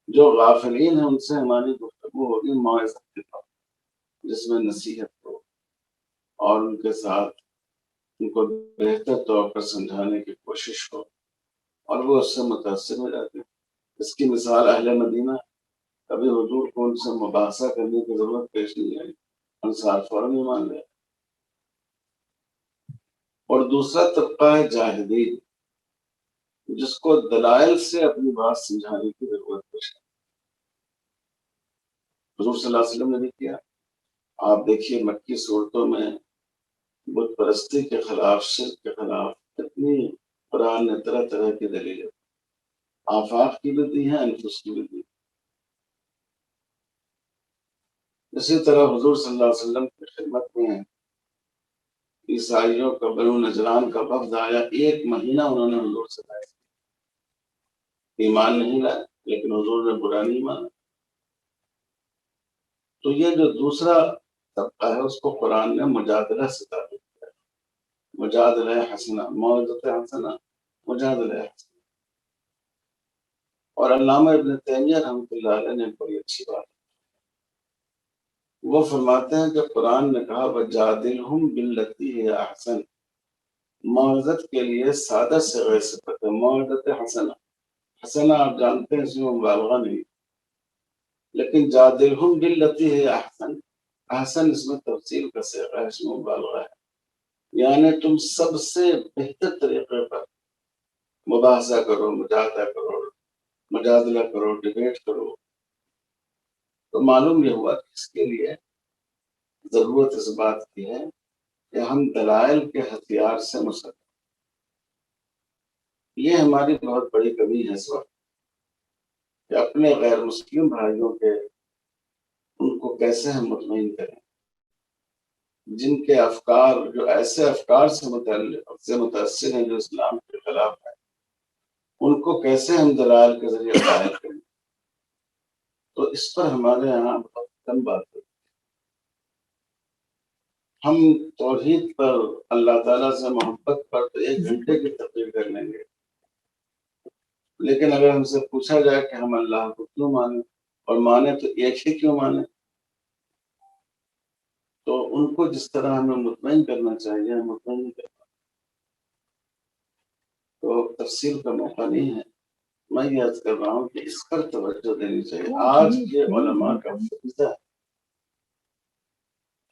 Speaker 1: جو غافلین ہیں ان سے ہماری گفتگو ہوگی موعظت کے طور جس میں نصیحت ہو اور ان کے ساتھ ان کو بہتر طور پر سمجھانے کی کوشش ہو اور وہ اس سے متاثر ہو جاتے ہیں. اس کی مثال اہل مدینہ، کبھی حضور کو ان سے مباحثہ کرنے کی ضرورت پیش نہیں آئی، انصار فوراً ایمان لے. اور دوسرا طبقہ ہے جاہدین، جس کو دلائل سے اپنی بات سمجھانے کی ضرورت پیش ہے. حضور صلی اللہ علیہ وسلم نے بھی کیا. آپ دیکھیے مکی صورتوں میں بت پرستی کے خلاف، شرک کے خلاف کتنی قرآن نے طرح طرح کی دلیلیں، آفاق کی بھی دی ہیں، انفس کی بھی دی. اسی طرح حضور صلی اللہ علیہ وسلم کی خدمت میں عیسائیوں کا بنو نجران کا وفد آیا. 1 مہینہ انہوں نے حضور سے بحث کی، ایمان نہیں لائے لیکن حضور نے برا نہیں مانا. تو یہ جو دوسرا طبقہ ہے اس کو قرآن نے مجادلہ سے تعبیر کیا، مجادلہ حسنہ، موعظۃ حسنہ، مجادلہ حسنہ. اور علامہ ابن تیمیہ رحمۃ اللہ علیہ نے بڑی اچھی بات وہ فرماتے ہیں کہ قرآن نے کہا وَجَادِلْهُمْ بِالَّتِي هِيَ أَحْسَنُ، موعظت کے لیے سادہ صیغہ صفت ہے، موعظت حسنہ. حسنہ آپ جانتے ہیں اس میں مبالغہ نہیں، لیکن جادلہم باللتی ہے احسن، احسن اس میں تفصیل کا صیغہ ہے، اس میں مبالغہ ہے. یعنی تم سب سے بہتر طریقے پر مباحثہ کرو، مجادلہ کرو، مجادلہ کرو، ڈیبیٹ کرو. تو معلوم یہ ہوا کہ اس کے لیے ضرورت اس بات کی ہے کہ ہم دلائل کے ہتھیار سے مسلط. یہ ہماری بہت بڑی کمی ہے اس وقت کہ اپنے غیر مسلم بھائیوں کے ان کو کیسے ہم مطمئن کریں، جن کے افکار جو ایسے افکار سے متاثر ہیں جو اسلام کے خلاف ہیں، ان کو کیسے ہم دلائل کے ذریعے قائل کریں. تو اس پر ہمارے یہاں بہت کم بات ہوتی ہے. ہم توحید پر، اللہ تعالیٰ سے محبت پر تو 1 گھنٹے کی تقریر کر لیں گے، لیکن اگر ہم سے پوچھا جائے کہ ہم اللہ کو کیوں مانیں اور مانیں تو ایک ہی کیوں مانیں، تو ان کو جس طرح ہمیں مطمئن کرنا چاہیے ہم مطمئن نہیں کرنا. تو تفصیل کا موقع نہیں ہے. میں یہ عرض کر رہا ہوں کہ اس پر توجہ دینی چاہیے. آج کے علماء کا فریضہ ہے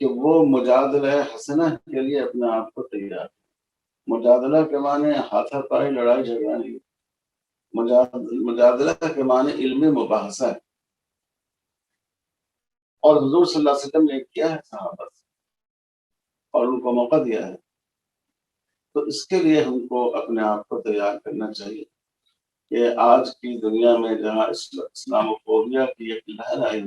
Speaker 1: کہ وہ مجادلہ حسنہ کے لیے اپنے آپ کو تیار. مجادلہ کے معنی ہاتھا پائی لڑائی جھگڑا نہیں، مجادلہ کے معنی علمی مباحثہ ہے، اور حضور صلی اللہ علیہ وسلم نے کیا ہے صحابہ سے اور ان کو موقع دیا ہے. تو اس کے لیے ہم کو اپنے آپ کو تیار کرنا چاہیے کہ آج کی دنیا میں جہاں اسلاموفوبیا کی ایک لہر آئی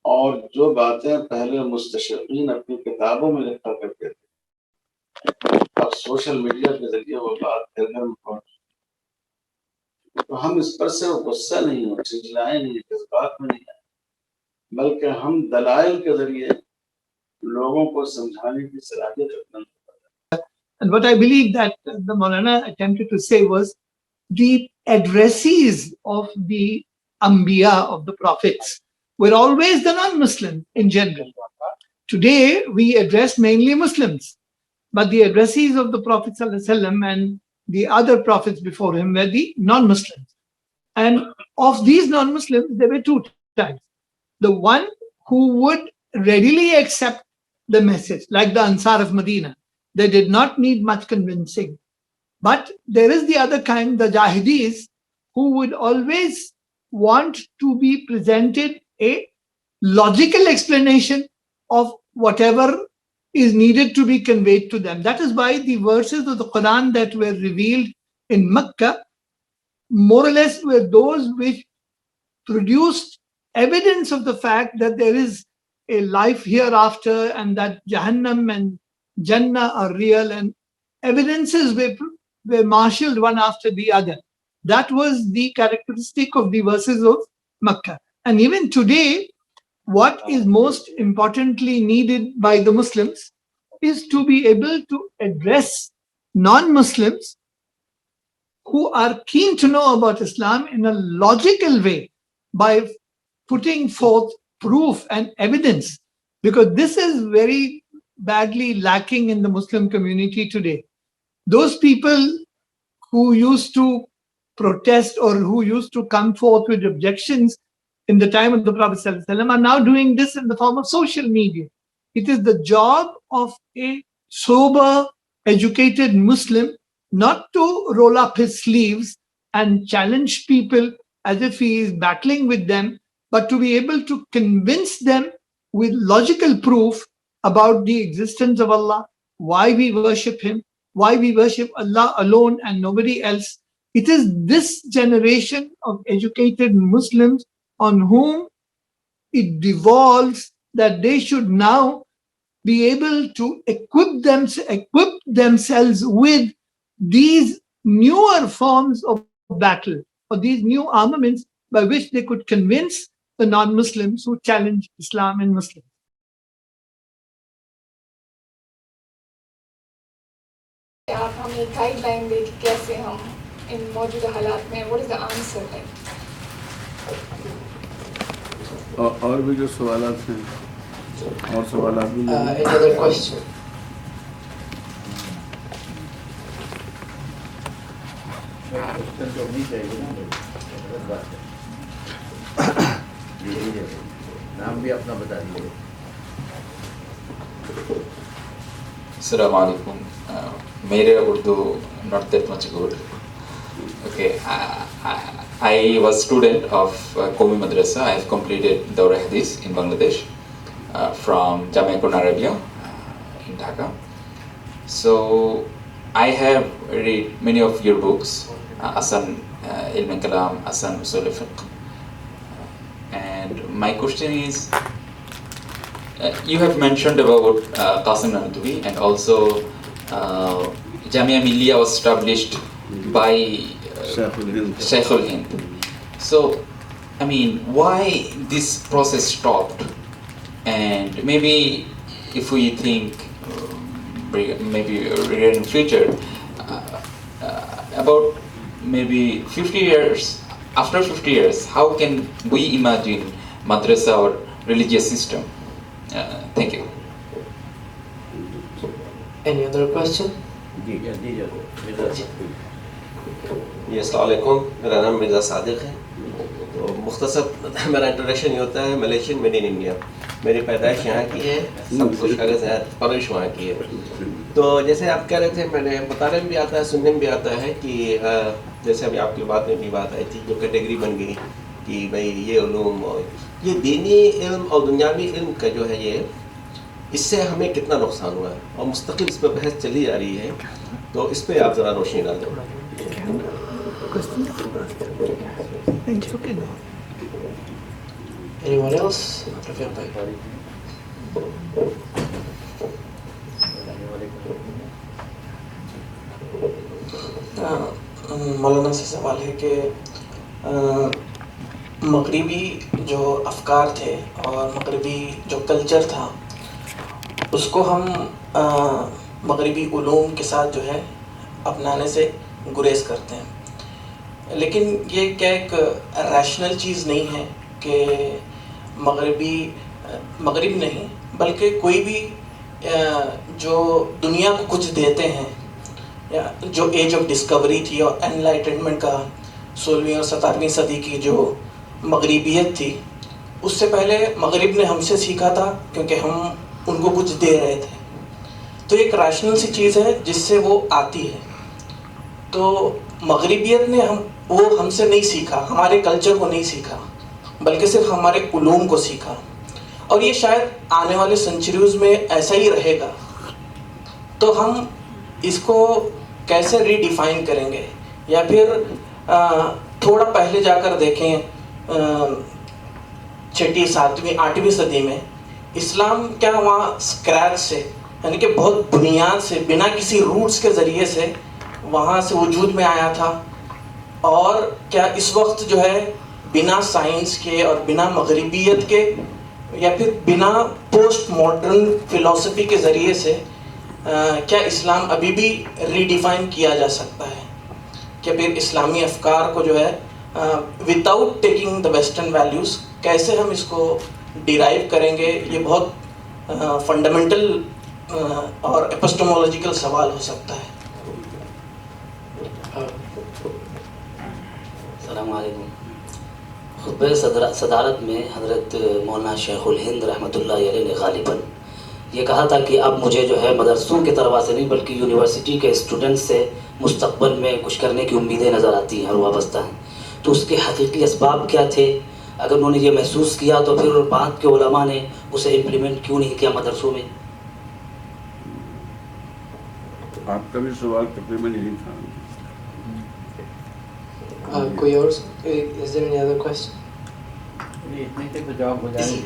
Speaker 1: اور جو باتیں پہلے مستشرقین اپنی کتابوں میں لکھا کرتے تھے اب سوشل میڈیا کے ذریعے وہ بات گھر گھر میں پہنچ، تو ہم اس پر صرف غصہ نہیں ہو، چڑچڑائے نہیں، جذبات میں نہیں آئے، بلکہ ہم دلائل کے ذریعے لوگوں کو سمجھانے کی صلاحیت رکھنا.
Speaker 2: And what I believe that the Maulana attempted to say was the addressees of the Anbiya, of the prophets, were always the non-Muslims in general. Today, we address mainly Muslims, but the addressees of the Prophet ﷺ and the other prophets before him were the non-Muslims. And of these non-Muslims, there were 2 types. The one who would readily accept the message, like the Ansar of Medina. They did not need much convincing. But there is the other kind, the Jahidis, who would always want to be presented a logical explanation of whatever is needed to be conveyed to them. That is why the verses of the Quran that were revealed in Mecca more or less were those which produced evidence of the fact that there is a life hereafter and that Jahannam and Jannah are real, and evidences were marshaled one after the other. That was the characteristic of the verses of Makkah. And even today, what is most importantly needed by the Muslims is to be able to address non-Muslims who are keen to know about Islam in a logical way by putting forth proof and evidence, because this is very badly lacking in the Muslim community today. Those people who used to protest or who used to come forth with objections in the time of the Prophet ﷺ are now doing this in the form of social media. It is the job of a sober, educated Muslim not to roll up his sleeves and challenge people as if he is battling with them, but to be able to convince them with logical proof about the existence of Allah, why we worship Him, why we worship Allah alone and nobody else. It is this generation of educated Muslims on whom it devolves that they should now be able to equip themselves with these newer forms of battle or these new armaments by which they could convince the non-Muslims who challenge Islam and Muslims.
Speaker 4: آپ ہمیں guide line دے کہ کیسے ہم ان موجودہ حالات میں what is the answer like?
Speaker 1: اور بھی جو سوالات ہیں اور سوالات بھی
Speaker 5: Another question.
Speaker 3: نام بھی اپنا بتا دیجیے.
Speaker 6: Assalamu alaikum. Mere Urdu not that much good. Okay, I was student of Qawmi Madrasa. I have completed Dawra Hadith in Bangladesh from Jamia Arabia in Dhaka. So I have read many of your books, Asan Ilm and Kalam, Asan Usul Fiqh. And my question is, you have mentioned about Qasim Nanadwi, and also Jamia Millia was established by Shaykhul Hind. So, I mean, why this process stopped? And maybe if we think maybe in future about maybe 50 years, after 50 years, how can we imagine madrasa or religious system? Thank you.
Speaker 5: Any other question?
Speaker 3: جی
Speaker 7: السلام علیکم. میرا نام مرزا صادق ہے. تو مختصر میرا introduction یہ ہوتا ہے. Malaysian made in India. میری پیدائش یہاں کی ہے, سب کچھ کاغذ ہے, پرورش وہاں کی ہے. تو جیسے آپ کہہ رہے تھے, میں نے بتانے میں بھی آتا ہے, سننے میں بھی آتا ہے کہ جیسے ابھی آپ کی بات میں بھی بات آئی تھی, جو کیٹیگری بن گئی کہ بھائی یہ علوم اور یہ دینی علم اور دنیاوی علم کا جو ہے, یہ اس سے ہمیں کتنا نقصان ہوا ہے, اور مستقل اس پہ بحث چلی جا رہی ہے. تو اس پہ آپ ذرا روشنی ڈال دیں.
Speaker 5: Anyone else? مولانا سے سوال ہے کہ مغربی جو افکار تھے اور مغربی جو کلچر تھا, اس کو ہم مغربی علوم کے ساتھ جو ہے اپنانے سے گریز کرتے ہیں. لیکن یہ کیا ایک ریشنل چیز نہیں ہے کہ مغرب نہیں بلکہ کوئی بھی جو دنیا کو کچھ دیتے ہیں, یا جو ایج آف ڈسکوری تھی اور انلائٹنمنٹ کا 16ویں اور 17ویں صدی کی جو مغربیت تھی, اس سے پہلے مغرب نے ہم سے سیکھا تھا کیونکہ ہم ان کو کچھ دے رہے تھے. تو ایک ریشنل سی چیز ہے جس سے وہ آتی ہے. تو مغربیت نے وہ ہم سے نہیں سیکھا, ہمارے کلچر کو نہیں سیکھا, بلکہ صرف ہمارے علوم کو سیکھا. اور یہ شاید آنے والے سینچریز میں ایسا ہی رہے گا. تو ہم اس کو کیسے ری ڈیفائن کریں گے, یا پھر تھوڑا پہلے جا کر دیکھیں 6ویں 7ویں 8ویں صدی میں اسلام کیا وہاں اسکریچ سے, یعنی کہ بہت بنیاد سے, بنا کسی روٹس کے ذریعے سے وہاں سے وجود میں آیا تھا. اور کیا اس وقت جو ہے بنا سائنس کے اور بنا مغربیت کے, یا پھر بنا پوسٹ ماڈرن فلسفی کے ذریعے سے کیا اسلام ابھی بھی ری ڈیفائن کیا جا سکتا ہے, کہ پھر اسلامی افکار کو جو ہے without taking the western values کیسے ہم اس کو ڈیرائیو کریں گے. یہ بہت فنڈامنٹل اور ایپسٹمولوجیکل سوال ہو سکتا ہے.
Speaker 8: السلام علیکم. خطبہ صدارت میں حضرت مولانا شیخ الہند رحمۃ اللہ علیہ نے غالباً یہ کہا تھا کہ اب مجھے جو ہے مدرسوں کے طلباء سے نہیں بلکہ یونیورسٹی کے اسٹوڈنٹ سے مستقبل میں کچھ کرنے کی امیدیں نظر آتی ہیں اور وابستہ ہیں. تو اس کے حقیقی اسباب کیا تھے؟ اگر انہوں نے یہ محسوس کیا تو پھر بعد کے علماء نے اسے امپلیمنٹ کیوں نہیں کیا مدرسوں میں؟
Speaker 1: آپ کا بھی سوال تقریباً یہی تھا.
Speaker 5: کوئی اور is there any other question?
Speaker 3: اتنے تک تو جواب ہو جائے گی.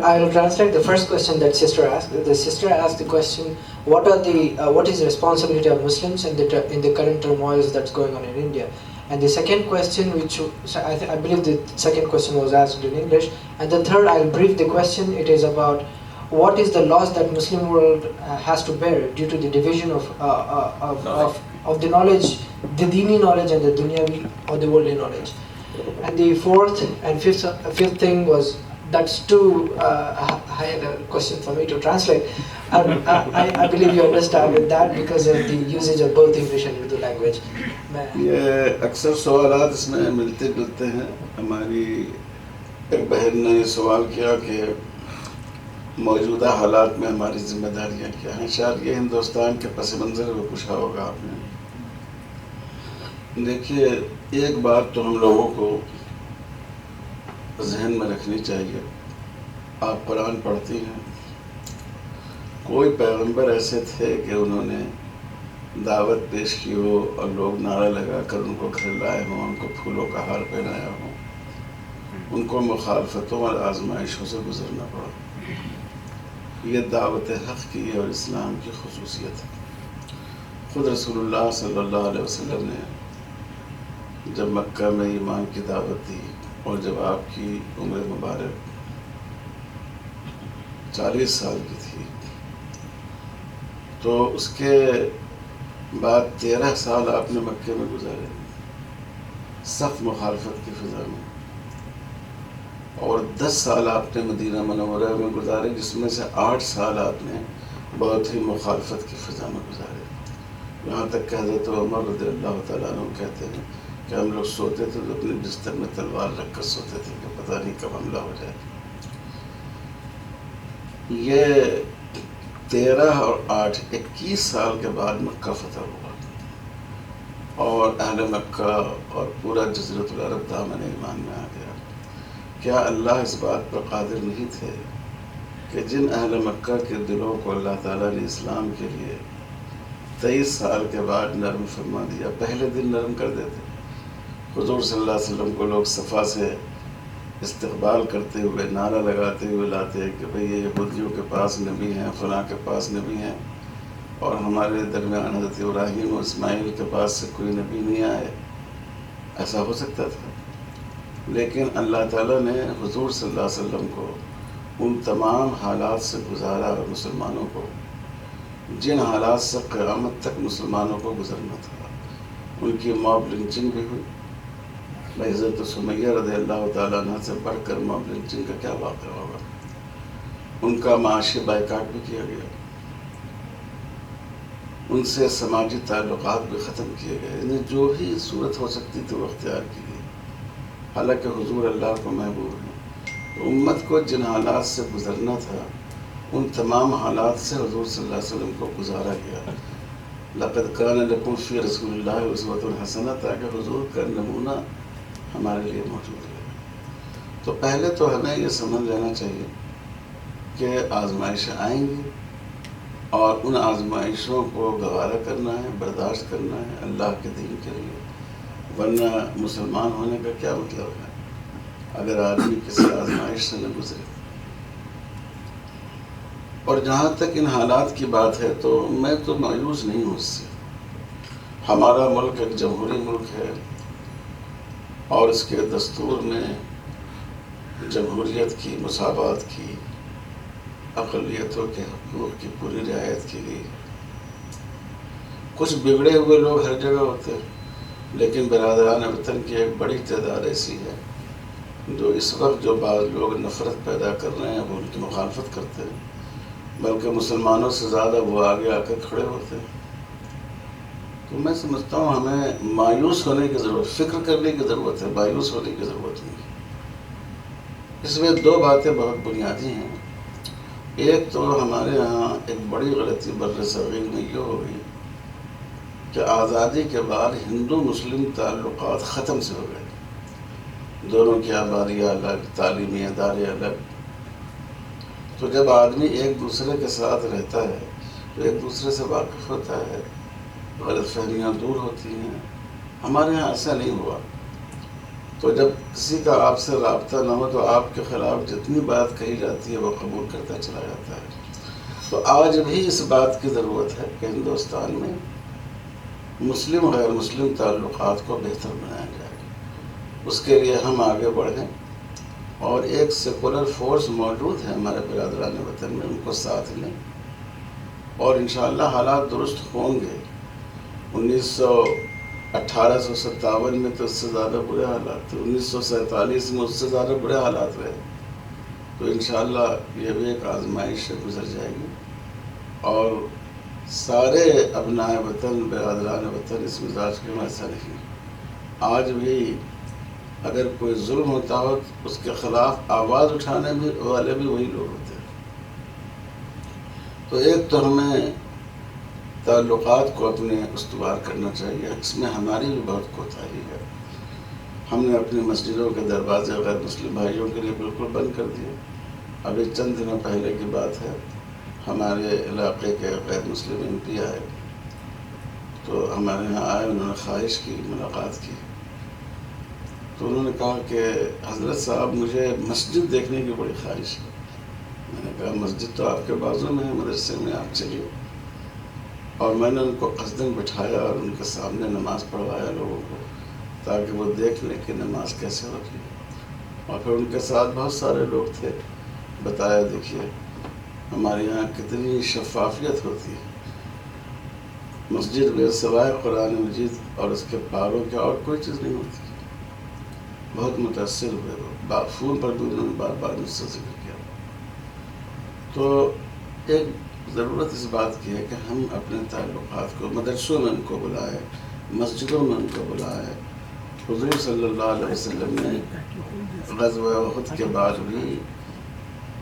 Speaker 5: I will translate the first question that sister asked. The sister asked the question, what is the responsibility of Muslims in the current turmoils that's going on in India? And the second question, which I believe the second question was asked in English, and the third, I'll brief the question. It is about what is the loss that Muslim world has to bear due to the division of the knowledge, the dini knowledge and the dunyavi or the worldly knowledge. And the fourth and fifth thing was
Speaker 9: that's too high a question for me to translate. I believe you understand with that because of the usage of both English and Urdu language.
Speaker 1: یہ اکثر سوالات اس میں ملتے جلتے ہیں. ہماری ایک بہن نے سوال کیا کہ موجودہ حالات میں ہماری ذمہ داریاں کیا ہیں. شاید یہ ہندوستان کے پس منظر میں پوچھا ہوگا آپ نے. دیکھیے ایک بات تو ہم لوگوں کو ذہن میں رکھنی چاہیے. آپ قرآن پڑھتی ہیں, کوئی پیغمبر ایسے تھے کہ انہوں نے دعوت پیش کی ہو اور لوگ نعرہ لگا کر ان کو گھر لائے ہوں, ان کو پھولوں کا ہار پہنایا ہو, ان کو مخالفتوں اور آزمائشوں سے گزرنا پڑا. یہ دعوت حق کی اور اسلام کی خصوصیت ہے. خود رسول اللہ صلی اللہ علیہ وسلم نے جب مکہ میں ایمان کی دعوت دی اور جب آپ کی عمر مبارک 40 سال کی تھی تو اس کے بعد 13 سال آپ نے مکے میں گزارے سخت مخالفت کی فضا میں, اور 10 سال آپ نے مدینہ منورہ میں گزارے جس میں سے 8 سال آپ نے بہت ہی مخالفت کی فضا میں گزارے. یہاں تک کہ حضرت عمر رضی اللہ تعالیٰ عنہ کہتے ہیں کہ ہم لوگ سوتے تھے تو اپنے بستر میں تلوار رکھ کر سوتے تھے کہ پتہ نہیں کب حملہ ہو جائے. یہ 13 اور 8 21 سال کے بعد مکہ فتح ہوا اور اہل مکہ اور پورا جزیرۃ العرب دامن ایمان میں آ گیا. کیا اللہ اس بات پر قادر نہیں تھے کہ جن اہل مکہ کے دلوں کو اللہ تعالیٰ نے اسلام کے لیے 23 سال کے بعد نرم فرما دیا, پہلے دن نرم کر دیتے. حضور صلی اللہ علیہ وسلم کو لوگ صفا سے استقبال کرتے ہوئے نعرہ لگاتے ہوئے لاتے ہیں کہ بھئی یہ یہودیوں کے پاس نبی ہیں, فلاں کے پاس نبی ہیں, اور ہمارے درمیان حضرت ابراہیم اور اسماعیل کے پاس سے کوئی نبی نہیں آئے. ایسا ہو سکتا تھا, لیکن اللہ تعالیٰ نے حضور صلی اللہ علیہ وسلم کو ان تمام حالات سے گزارا اور مسلمانوں کو جن حالات سے قیامت تک مسلمانوں کو گزرنا تھا. ان کی موب لنچنگ بھی ہوئی. حضرت سمیہ رضی اللہ تعالیٰ عنہ سے بڑھ کر موب لنچنگ کا کیا واقعہ ہوگا. ان کا معاشی بائیکاٹ بھی کیا گیا, ان سے سماجی تعلقات بھی ختم کیے گئے. انہیں جو بھی صورت ہو سکتی تھی وہ اختیار کی گئی. حالانکہ حضور اللہ کو محبوب ہیں. تو امت کو جن حالات سے گزرنا تھا ان تمام حالات سے حضور صلی اللہ علیہ وسلم کو گزارا گیا. لقد کان لکم فی رسول اللہ اسوۃ حسنہ, تاکہ حضور کا نمونہ ہمارے لیے موجود ہے. تو پہلے تو ہمیں یہ سمجھ لینا چاہیے کہ آزمائشیں آئیں گی اور ان آزمائشوں کو گوارا کرنا ہے, برداشت کرنا ہے اللہ کے دین کے لیے. ورنہ مسلمان ہونے کا کیا مطلب ہے اگر آدمی کسی آزمائش سے نہ گزرے. اور جہاں تک ان حالات کی بات ہے تو میں تو مایوس نہیں ہوں اس سے. ہمارا ملک ایک جمہوری ملک ہے اور اس کے دستور میں جمہوریت کی, مساوات کی, اقلیتوں کے حقوق کی پوری رعایت کی گئی. کچھ بگڑے ہوئے لوگ ہر جگہ ہوتے ہیں, لیکن برادران وطن کی ایک بڑی تعداد ایسی ہے جو اس وقت جو بعض لوگ نفرت پیدا کر رہے ہیں وہ ان کی مخالفت کرتے ہیں, بلکہ مسلمانوں سے زیادہ وہ آگے آ کر کھڑے ہوتے ہیں. تو میں سمجھتا ہوں ہمیں مایوس ہونے کی ضرورت, فکر کرنے کی ضرورت ہے, مایوس ہونے کی ضرورت نہیں. اس میں 2 باتیں بہت بنیادی ہیں. ایک تو ہمارے ہاں ایک بڑی غلطی بر صغیر میں یہ ہو گئی کہ آزادی کے بعد ہندو مسلم تعلقات ختم سے ہو گئے. دونوں کی آبادیاں الگ, تعلیمی ادارے الگ. تو جب آدمی ایک دوسرے کے ساتھ رہتا ہے تو ایک دوسرے سے واقف ہوتا ہے, غلط فہمیاں دور ہوتی ہیں. ہمارے یہاں ایسا نہیں ہوا. تو جب کسی کا آپ سے رابطہ نہ ہو تو آپ کے خلاف جتنی بات کہی جاتی ہے وہ قبول کرتا چلا جاتا ہے. تو آج بھی اس بات کی ضرورت ہے کہ ہندوستان میں مسلم غیر مسلم تعلقات کو بہتر بنایا جائے. اس کے لیے ہم آگے بڑھیں, اور ایک سیکولر فورس موجود ہے ہمارے برادران وطن میں, ان کو ساتھ لیں اور انشاءاللہ حالات درست ہوں گے. 1857 میں تو اس سے زیادہ برے حالات تھے, 1947 میں اس سے زیادہ برے حالات رہے. تو انشاءاللہ یہ بھی ایک آزمائش سے گزر جائے گی، اور سارے ابنائے وطن، برادران وطن اس مزاج کے ایسا نہیں۔ آج بھی اگر کوئی ظلم ہوتا ہو تو اس کے خلاف آواز اٹھانے والے بھی وہی لوگ ہوتے ہیں۔ تو ایک تو ہمیں تعلقات کو اپنے استوار کرنا چاہیے، اس میں ہماری بھی بہت کوتاہی ہے۔ ہم نے اپنی مسجدوں کے دروازے غیر مسلم بھائیوں کے لیے بالکل بند کر دیے۔ ابھی چند دنوں پہلے کی بات ہے، ہمارے علاقے کے غیر مسلم ایم پی آئے، تو ہمارے یہاں آئے، انہوں نے خواہش کی، ملاقات کی، تو انہوں نے کہا کہ حضرت صاحب مجھے مسجد دیکھنے کی بڑی خواہش ہے۔ میں نے کہا مسجد تو آپ کے بازو میں ہے، مدرسے میں آپ چلیے، اور میں نے ان کو قصداً بٹھایا اور ان کے سامنے نماز پڑھوایا لوگوں کو، تاکہ وہ دیکھ لیں کہ نماز کیسے ہوتی ہے۔ اور پھر ان کے ساتھ بہت سارے لوگ تھے، بتایا دیکھیے ہمارے یہاں کتنی شفافیت ہوتی ہے، مسجد میں سوائے قرآن مجید اور اس کے پاروں کے اور کوئی چیز نہیں ہوتی۔ بہت متاثر ہوئے وہ، فون پر بھی انہوں نے بار بار مجھ سے ذکر کیا۔ تو ایک ضرورت اس بات کی ہے کہ ہم اپنے تعلقات کو مدرسوں میں ان کو بلائیں، مسجدوں میں ان کو بلائیں۔ حضور صلی اللہ علیہ وسلم نے غزوہ احد کے بعد بھی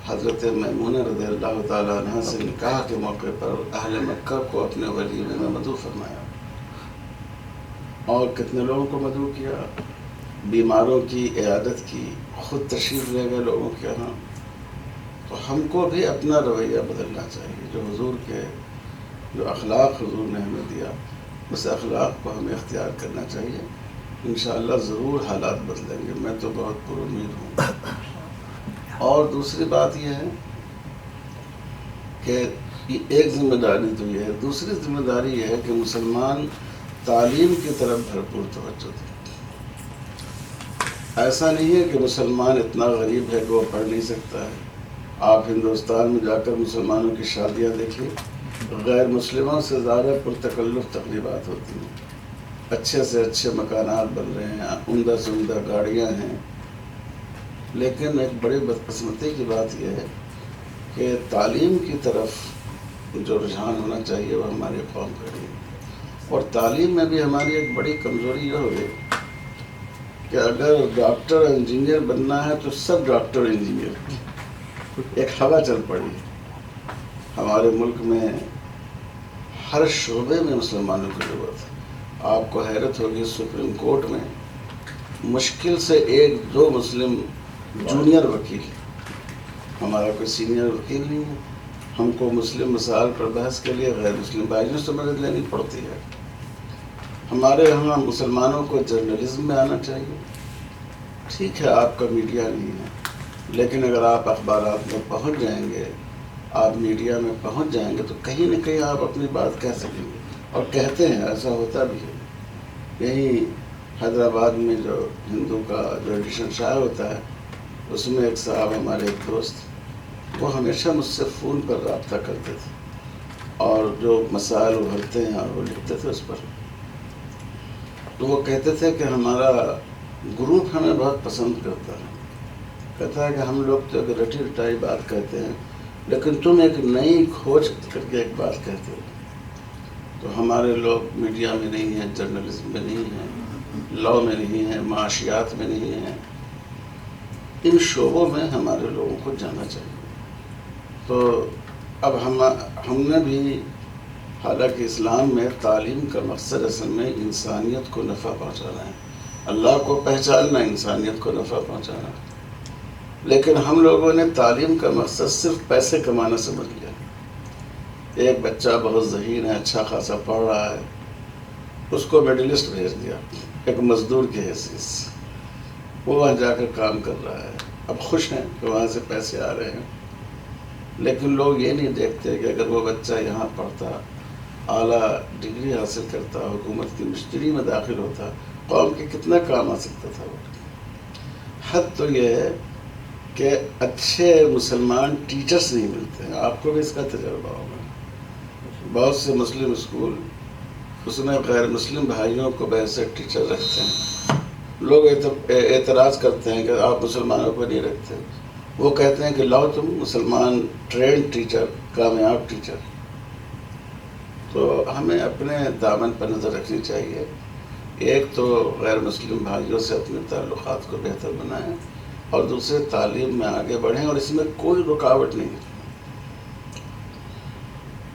Speaker 1: حضرت میمونہ رضی اللہ تعالیٰ عنہ سے نکاح کے موقع پر اہل مکہ کو اپنے ولیمے میں مدعو فرمایا، اور کتنے لوگوں کو مدعو کیا، بیماروں کی عیادت کی، خود تشریف لے گئے لوگوں کے یہاں۔ تو ہم کو بھی اپنا رویہ بدلنا چاہیے، جو حضور کے جو اخلاق حضور نے ہمیں دیا اس اخلاق کو ہمیں اختیار کرنا چاہیے۔ انشاءاللہ ضرور حالات بدلیں گے، میں تو بہت پر امید ہوں۔ اور دوسری بات یہ ہے کہ ایک ذمہ داری تو یہ ہے، دوسری ذمہ داری یہ ہے کہ مسلمان تعلیم کی طرف بھرپور توجہ دیں۔ ایسا نہیں ہے کہ مسلمان اتنا غریب ہے کہ وہ پڑھ نہیں سکتا ہے۔ آپ ہندوستان میں جا کر مسلمانوں کی شادیاں دیکھیں، غیر مسلموں سے زیادہ پرتکلف تقریبات ہوتی ہیں، اچھے سے اچھے مکانات بن رہے ہیں، عمدہ سے عمدہ گاڑیاں ہیں، لیکن ایک بڑی بدقسمتی کی بات یہ ہے کہ تعلیم کی طرف جو رجحان ہونا چاہیے وہ ہماری قوم کا نہیں ہے۔ اور تعلیم میں بھی ہماری ایک بڑی کمزوری یہ ہوگی کہ اگر ڈاکٹر انجینئر بننا ہے تو سب ڈاکٹر انجینئر، ایک ہوا چل پڑی ہے۔ ہمارے ملک میں ہر شعبے میں مسلمانوں کی ضرورت ہے۔ آپ کو حیرت ہوگی سپریم کورٹ میں مشکل سے 1-2 مسلم جونیئر وکیل، ہمارا کوئی سینئر وکیل نہیں ہے۔ ہم کو مسلم مسائل پر بحث کے لیے غیر مسلم بھائیوں سے مدد لینی پڑتی ہے۔ ہمارے یہاں مسلمانوں کو جرنلزم میں آنا چاہیے۔ ٹھیک ہے آپ کا میڈیا نہیں ہے، لیکن اگر آپ اخبارات میں پہنچ جائیں گے، آپ میڈیا میں پہنچ جائیں گے تو کہیں نہ کہیں آپ اپنی بات کہہ سکیں گے، اور کہتے ہیں، ایسا ہوتا بھی ہے۔ یہیں حیدرآباد میں جو ہندو کا جو ایڈیشن شائع ہوتا ہے، اس میں ایک صاحب ہمارے ایک دوست، وہ ہمیشہ مجھ سے فون پر رابطہ کرتے تھے، اور جو مسائل ابھرتے ہیں اور وہ لکھتے تھے اس پر، تو وہ کہتے تھے کہ ہمارا گروپ ہمیں بہت پسند کرتا ہے، کہتا ہے کہ ہم لوگ تو ایک رٹی رٹائی بات کہتے ہیں، لیکن تم ایک نئی کھوج کر کے ایک بات کہتے ہو۔ تو ہمارے لوگ میڈیا میں نہیں ہیں، جرنلزم میں نہیں ہیں، لاء میں نہیں ہیں، معاشیات میں نہیں ہیں، ان شعبوں میں ہمارے لوگوں کو جانا چاہیے۔ تو اب ہم نے بھی، حالانکہ اسلام میں تعلیم کا مقصد اصل میں انسانیت کو نفع پہنچانا ہے، اللہ کو پہچاننا، انسانیت کو نفع پہنچانا، لیکن ہم لوگوں نے تعلیم کا مقصد صرف پیسے کمانا سمجھ لیا۔ ایک بچہ بہت ذہین ہے، اچھا خاصا پڑھ رہا ہے، اس کو میڈلسٹ بھیج دیا ایک مزدور کی حیثیت سے، وہ وہاں جا کر کام کر رہا ہے، اب خوش ہیں کہ وہاں سے پیسے آ رہے ہیں، لیکن لوگ یہ نہیں دیکھتے کہ اگر وہ بچہ یہاں پڑھتا، اعلیٰ ڈگری حاصل کرتا، حکومت کی مشتری میں داخل ہوتا، قوم کے کتنا کام آ سکتا تھا وہ۔ حد تو یہ ہے کہ اچھے مسلمان ٹیچرز نہیں ملتے ہیں، آپ کو بھی اس کا تجربہ ہوگا۔ بہت سے مسلم اسکول اس میں غیر مسلم بھائیوں کو بحیثیت ٹیچر رکھتے ہیں، لوگ اعتراض کرتے ہیں کہ آپ مسلمانوں کو نہیں رکھتے، وہ کہتے ہیں کہ لاؤ تم مسلمان ٹرینڈ ٹیچر، کامیاب ٹیچر. تو ہمیں اپنے دامن پر نظر رکھنی چاہیے. ایک تو غیر مسلم بھائیوں سے اپنے تعلقات کو بہتر بنائیں، اور دوسرے تعلیم میں آگے بڑھیں، اور اس میں کوئی رکاوٹ نہیں ہے.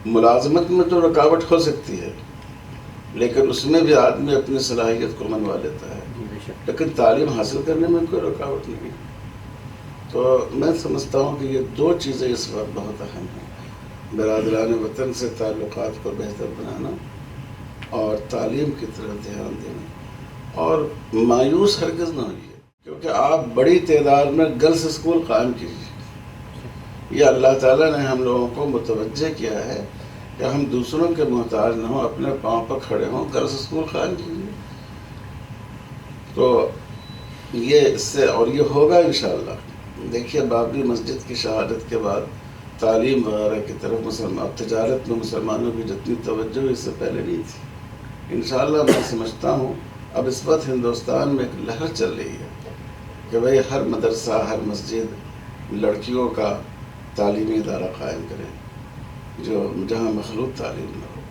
Speaker 1: ملازمت میں تو رکاوٹ ہو سکتی ہے، لیکن اس میں بھی آدمی اپنی صلاحیت کو منوا لیتا ہے، لیکن تعلیم حاصل کرنے میں کوئی رکاوٹ نہیں. تو میں سمجھتا ہوں کہ یہ دو چیزیں اس وقت بہت اہم ہیں: برادران وطن سے تعلقات کو بہتر بنانا اور تعلیم کی طرف دھیان دینا. اور مایوس ہرگز نہ ہوئیے، کیونکہ آپ بڑی تعداد میں گرلس اسکول قائم کیجیے. یہ اللہ تعالیٰ نے ہم لوگوں کو متوجہ کیا ہے کہ ہم دوسروں کے محتاج نہ ہوں، اپنے پاؤں پر کھڑے ہوں. گرلس اسکول قائم کیجیے. تو یہ اس سے اور یہ ہوگا انشاءاللہ. دیکھیے بابری مسجد کی شہادت کے بعد تعلیم وغیرہ کی طرف تجارت میں مسلمانوں کی جتنی توجہ اس سے پہلے نہیں تھی. انشاءاللہ میں سمجھتا ہوں اب اس وقت ہندوستان میں ایک لہر چل رہی ہے کہ بھئی ہر مدرسہ، ہر مسجد لڑکیوں کا تعلیمی ادارہ قائم کریں، جہاں مخلوط تعلیم نہ ہو.